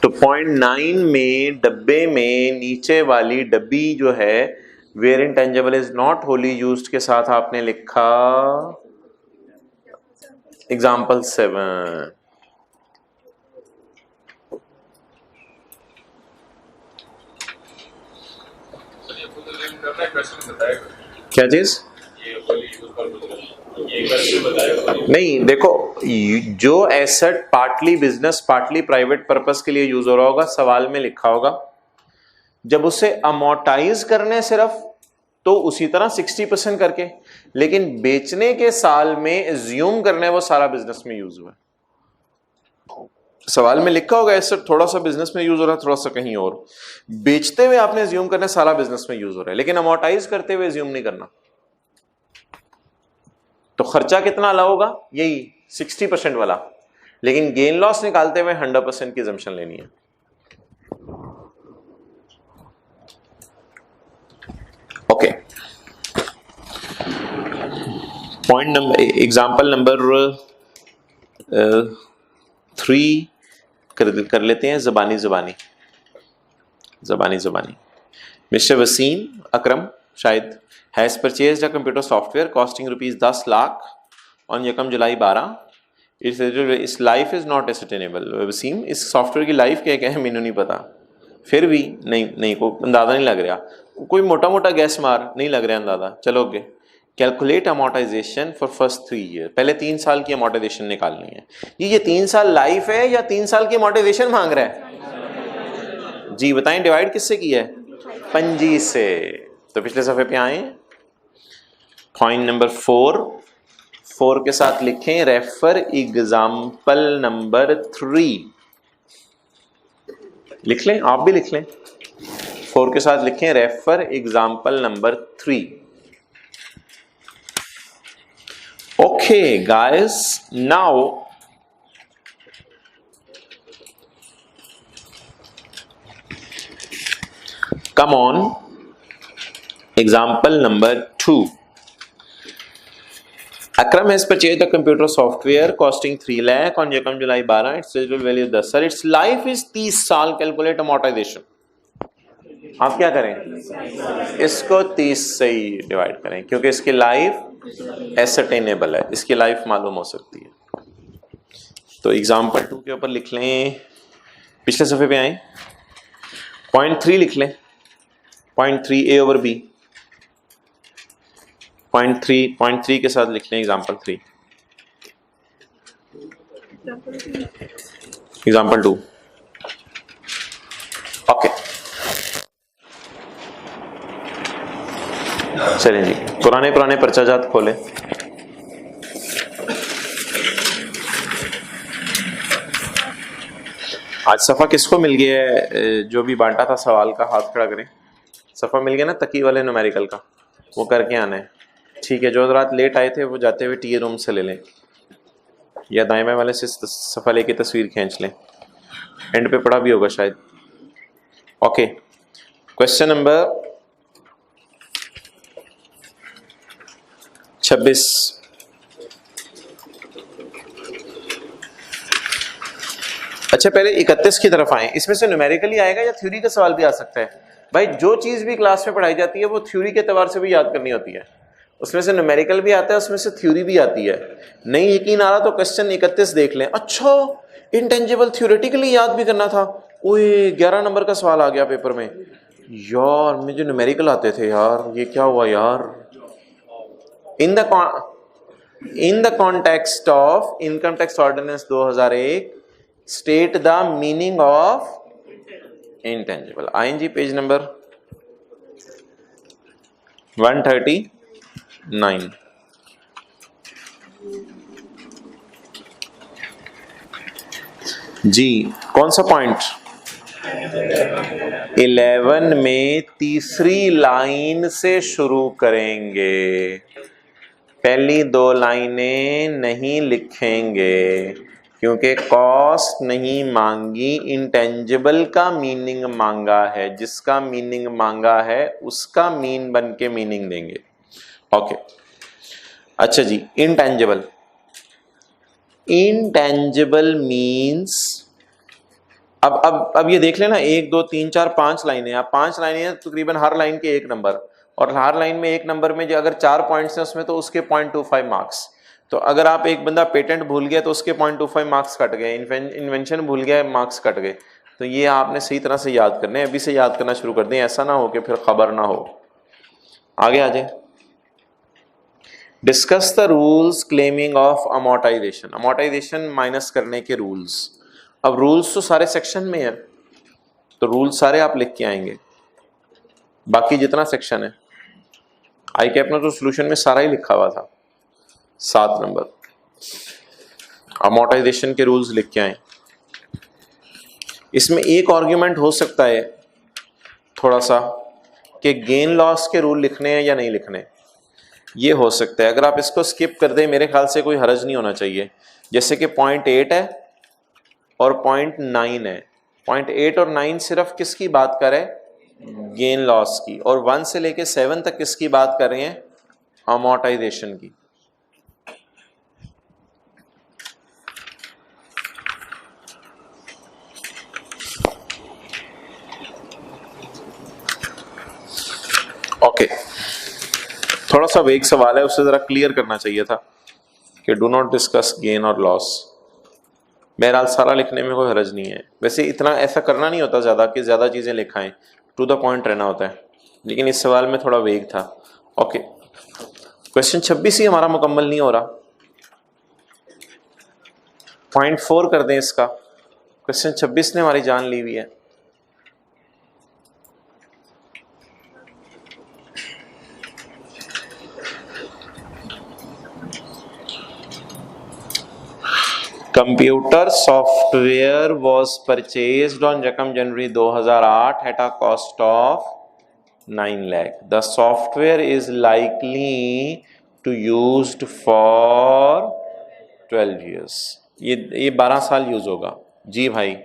तो 0.9 में डब्बे में नीचे वाली डब्बी जो है where intangible is not wholly used के साथ आपने लिखा एग्जाम्पल 7। क्या चीज? नहीं देखो, जो asset partly business partly private purpose के लिए यूज हो रहा होगा, सवाल में लिखा होगा। जब उसे अमोर्टाइज करने सिर्फ, तो उसी तरह 60% करके, लेकिन बेचने के साल में एज्यूम करने वो सारा बिजनेस में यूज हुआ। सवाल में लिखा होगा एसेट थोड़ा सा बिजनेस में यूज हो रहा है, थोड़ा सा कहीं और। बेचते हुए आपने एज्यूम करना सारा बिजनेस में यूज हो रहा है, लेकिन अमोर्टाइज करते हुए एज्यूम नहीं करना। तो खर्चा कितना अलाउ होगा? यही 60% वाला, लेकिन गेन लॉस निकालते हुए 100% की अजम्पशन लेनी है। Okay, point number, example number 3 कर लेते हैं। जबानी। मिस्टर वसीम अकरम शायद has purchased a computer software costing ₹10 lakh on यकम जुलाई 12। इस life is not sustainable. Wasim, इस सॉफ्टवेयर की लाइफ क्या है मैंने नहीं पता, फिर भी नहीं को अंदाजा नहीं लग रहा। कोई मोटा मोटा गैस मार, नहीं लग रहा अंदाजा। चलो आगे, calculate amortization for first 3 year. पहले 3 साल की अमोर्टाइजेशन निकालनी है। ये 3 साल लाइफ है या 3 साल की अमोर्टाइजेशन मांग रहा है? जी बताएं, डिवाइड किससे किया है? 25 से। तो पिछले सफे पे आए, पॉइंट नंबर 4 के साथ लिखें रेफर एग्जाम्पल नंबर 3। लिख लें, आप भी लिख लें। 4 के साथ लिखें refer example number 3। Okay guys, now come on, example number 2. Akram has purchased a computer software costing 3 lakh on Yakam July 12. Its residual value is 10 sir. Its life is 30 साल। Calculate amortization। आप क्या करें? इसको 30 से ही divide करें, क्योंकि इसकी life ascertainable है, इसकी लाइफ मालूम हो सकती है। तो एग्जाम्पल 2 के ऊपर लिख लें, पिछले सफे पे आए, पॉइंट 3 लिख लें। पॉइंट 3 ए ओवर बी। पॉइंट 3 के साथ लिख लें एग्जाम्पल 3। एग्जाम्पल 2। ओके चलें जी, पुराने पर्चाजात खोलें। आज सफ़ा किसको मिल गया है? जो भी बांटा था सवाल का हाथ खड़ा करें। सफ़ा मिल गया ना तकी वाले न्यूमेरिकल का, वो करके आना है। ठीक है, जो रात लेट आए थे वो जाते हुए टी रूम से ले लें, या दाएं बाएं वाले से सफ़ा लेके तस्वीर खींच लें, एंड पे पड़ा भी होगा शायद। Okay, question number 26। अच्छा, पहले 31 की तरफ आए। इसमें से न्यूमेरिकली आएगा या थ्योरी का सवाल भी आ सकता है? भाई, जो चीज भी क्लास में पढ़ाई जाती है वो थ्योरी के एतबार से भी याद करनी होती है। उसमें से न्यूमेरिकल भी आता है, उसमें से थ्योरी भी आती है। नहीं यकीन आ रहा तो क्वेश्चन 31 देख लें। अच्छा, इंटेंजिबल थ्योरेटिकली याद भी करना था। ओए 11 नंबर का सवाल आ गया पेपर में। यार मुझे न्यूमेरिकल आते थे यार, ये क्या हुआ यार। In the context of Income Tax Ordinance 2001, state the meaning of intangible. ING page number 139। जी कौन सा पॉइंट? 11 में तीसरी लाइन से शुरू करेंगे, पहली 2 लाइनें नहीं लिखेंगे, क्योंकि कॉस्ट नहीं मांगी, इंटेंजिबल का मीनिंग मांगा है। जिसका मीनिंग मांगा है उसका मीन बन के मीनिंग देंगे। ओके, अच्छा जी, इंटेंजिबल मीन्स, अब ये देख लेना, 1 2 3 4 5 लाइनें, आप 5 लाइनें तकरीबन हर लाइन के 1 नंबर। और हर लाइन में एक नंबर में जो अगर 4 पॉइंट्स हैं उसमें तो उसके 0.25 मार्क्स। तो अगर आप एक बंदा पेटेंट भूल गया तो उसके 0.25 मार्क्स कट गए, इन्वेंशन भूल गया मार्क्स कट गए। तो ये आपने सही तरह से याद करने हैं, अभी से याद करना शुरू कर दें, ऐसा ना हो कि फिर खबर ना हो। आगे आ जाए। Discuss the rules claiming of amortisation, amortisation minus करने के रूल्स। अब रूल्स तो सारे सेक्शन में है, तो रूल्स सारे आप लिख के आएंगे, बाकी जितना सेक्शन है आई कैप में तो सोल्यूशन में सारा ही लिखा हुआ था। 7 नंबर अमोर्टाइजेशन के रूल्स लिख के आए। इसमें एक आर्ग्यूमेंट हो सकता है थोड़ा सा कि गेन लॉस के रूल लिखने हैं या नहीं लिखने, ये हो सकता है। अगर आप इसको स्किप कर दें मेरे ख्याल से कोई हर्ज नहीं होना चाहिए। जैसे कि 0.8 है और 0.9 है, 0.8 और 9 सिर्फ किसकी बात कर रहे हैं, गेन लॉस की, और 1 से लेके 7 तक किसकी बात कर रहे हैं, अमोर्टाइजेशन की। ओके, थोड़ा सा वेग सवाल है, उससे जरा क्लियर करना चाहिए था कि डू नॉट डिस्कस गेन और लॉस। बहरहाल सारा लिखने में कोई हर्ज नहीं है, वैसे इतना ऐसा करना नहीं होता ज़्यादा कि ज़्यादा चीज़ें लिखाएं, टू द पॉइंट रहना होता है, लेकिन इस सवाल में थोड़ा वेग था। ओके, क्वेश्चन 26 ही हमारा मुकम्मल नहीं हो रहा, 0.4 कर दें इसका। क्वेश्चन 26 ने हमारी जान ली हुई है। Computer software was purchased on January 2008 at a cost of 9 lakh. The software is likely to used for 12 years। ये 12 साल यूज होगा जी भाई।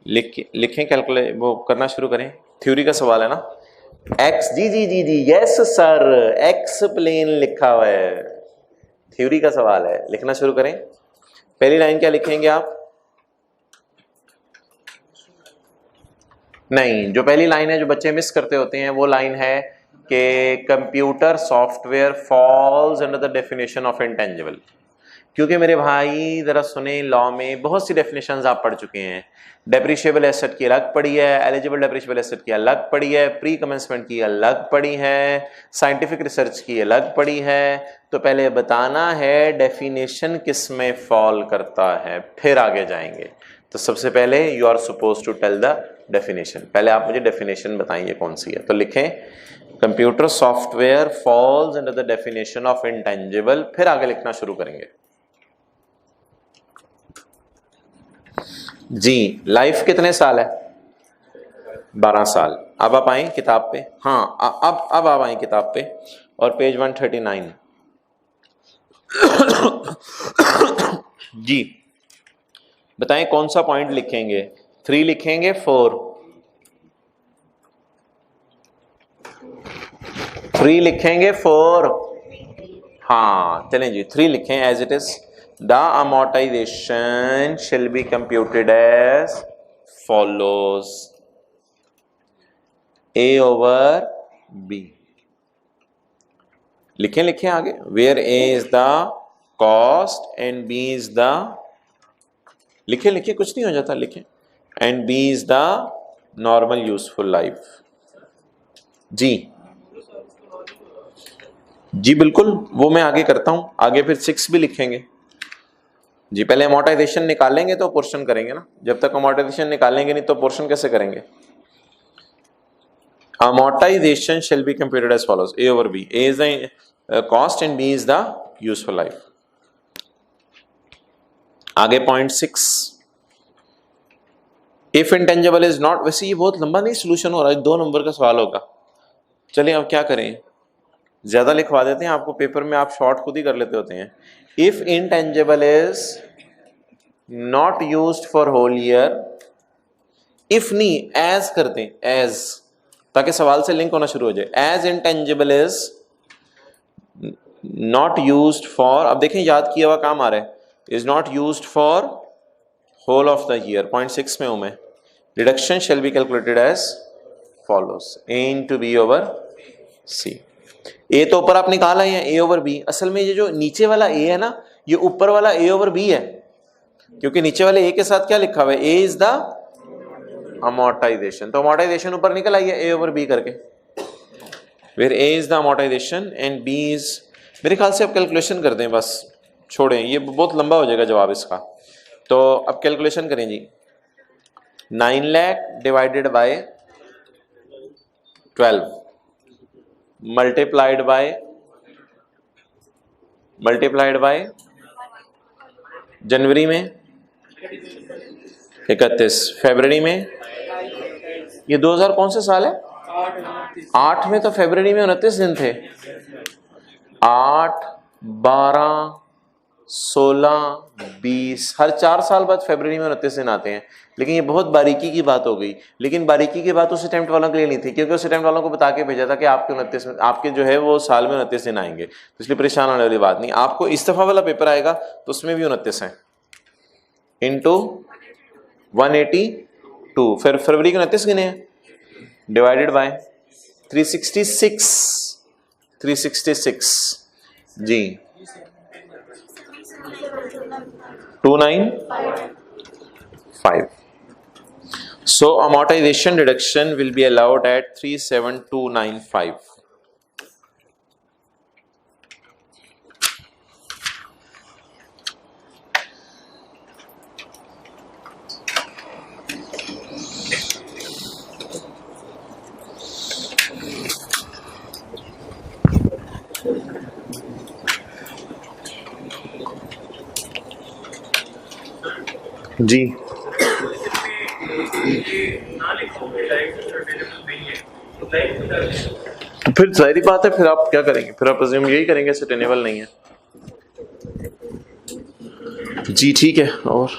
लिखें कैलकुलेट, वो करना शुरू करें। थ्योरी का सवाल है ना, एक्स, जी जी जी जी यस सर, एक्स प्लेन लिखा हुआ है, थ्योरी का सवाल है, लिखना शुरू करें। पहली लाइन क्या लिखेंगे आप, नहीं, जो पहली लाइन है जो बच्चे मिस करते होते हैं वो लाइन है कि computer software falls under the definition of intangible. क्योंकि मेरे भाई जरा सुने, लॉ में बहुत सी डेफिनेशंस आप पढ़ चुके हैं। डेप्रिशिएबल एसेट की अलग पड़ी है, एलिजिबल डेप्रिशिएबल एसेट की अलग पड़ी है, प्री कमेंसमेंट की अलग पड़ी है, साइंटिफिक रिसर्च की अलग पड़ी है। तो पहले बताना है डेफिनेशन किस में फॉल करता है, फिर आगे जाएंगे। तो सबसे पहले you are suppose to tell the definition, पहले आप मुझे डेफिनेशन बताएंगे कौन सी है। तो लिखें computer software falls under the definition of intangible, फिर आगे लिखना शुरू करेंगे। जी, लाइफ कितने साल है, 12 साल। अब आप आए किताब पे, हाँ अब आप आए किताब पे और पेज 139 जी बताएं कौन सा पॉइंट लिखेंगे, 3 लिखेंगे 4, 3 लिखेंगे 4, हाँ चलें जी 3 लिखें as it is. The amortization shall be computed as follows: A over B। लिखें आगे, where A is the cost and B is the, लिखें कुछ नहीं हो जाता, लिखें and B is the normal useful life। जी बिल्कुल, वो मैं आगे करता हूं, आगे फिर 6 भी लिखेंगे जी। पहले अमोर्टाइजेशन निकालेंगे तो पोर्शन करेंगे ना, जब तक अमोर्टाइजेशन निकालेंगे नहीं तो पोर्शन कैसे करेंगे। Amortization shall be computed as follows: A over B, A is the cost and B is the useful life. आगे point 6, if intangible is not, वैसे ये बहुत लंबा नहीं सोल्यूशन हो रहा है, 2 नंबर का सवाल होगा। चलिए अब क्या करें, ज्यादा लिखवा देते हैं आपको, पेपर में आप शॉर्ट खुद ही कर लेते होते हैं। If intangible is not used for whole year, if नहीं एज करते हैं, एज, ताकि सवाल से लिंक होना शुरू हो जाए। As intangible is not used for, अब देखें याद किया हुआ काम आ रहा है, is not used for whole of the year. Point 6 में हूं मैं, deduction shall be calculated as follows: A into B over C. A तो ऊपर आप निकाला है ए ओवर बी, असल में ये जो नीचे वाला ए है ना, ये ऊपर वाला ए ओवर बी है, क्योंकि नीचे वाले ए के साथ क्या लिखा हुआ है, ए इज द अमोर्टाइजेशन। तो अमोर्टाइजेशन ऊपर निकल आई है ए ओवर बी करके, where A is the amortization and B is, मेरे ख्याल से अब कैलकुलेशन कर दें बस, छोड़ें, ये बहुत लंबा हो जाएगा जवाब इसका। तो अब कैलकुलेशन करें जी, 9 lakh divided by 12 multiplied by जनवरी में 31, फरवरी में, ये 2000 कौन से साल है, 8 में, तो फरवरी में 29 दिन थे, 8, 12, 16, 20, हर 4 साल बाद फरवरी में 29 दिन आते हैं। लेकिन ये बहुत बारीकी की बात हो गई, लेकिन बारीकी की बात उस अटेम्प्ट वालों के लिए नहीं थी, क्योंकि उस अटेम्प्ट वालों को बता के भेजा था कि आपके 29 में, आपके जो है वो साल में 29 दिन आएंगे, तो इसलिए परेशान होने वाली बात नहीं। आपको इस दफा वाला पेपर आएगा तो उसमें भी 29 है, इंटू 182, फिर फरवरी के 29 गिने हैं, डिवाइडेड बाय 366 जी, 295. So amortization deduction will be allowed at 37295. जी तो फिर जाहिर बात है, फिर आप क्या करेंगे, फिर आप अज्यूम यही करेंगे सस्टेनेबल नहीं है। जी ठीक है। और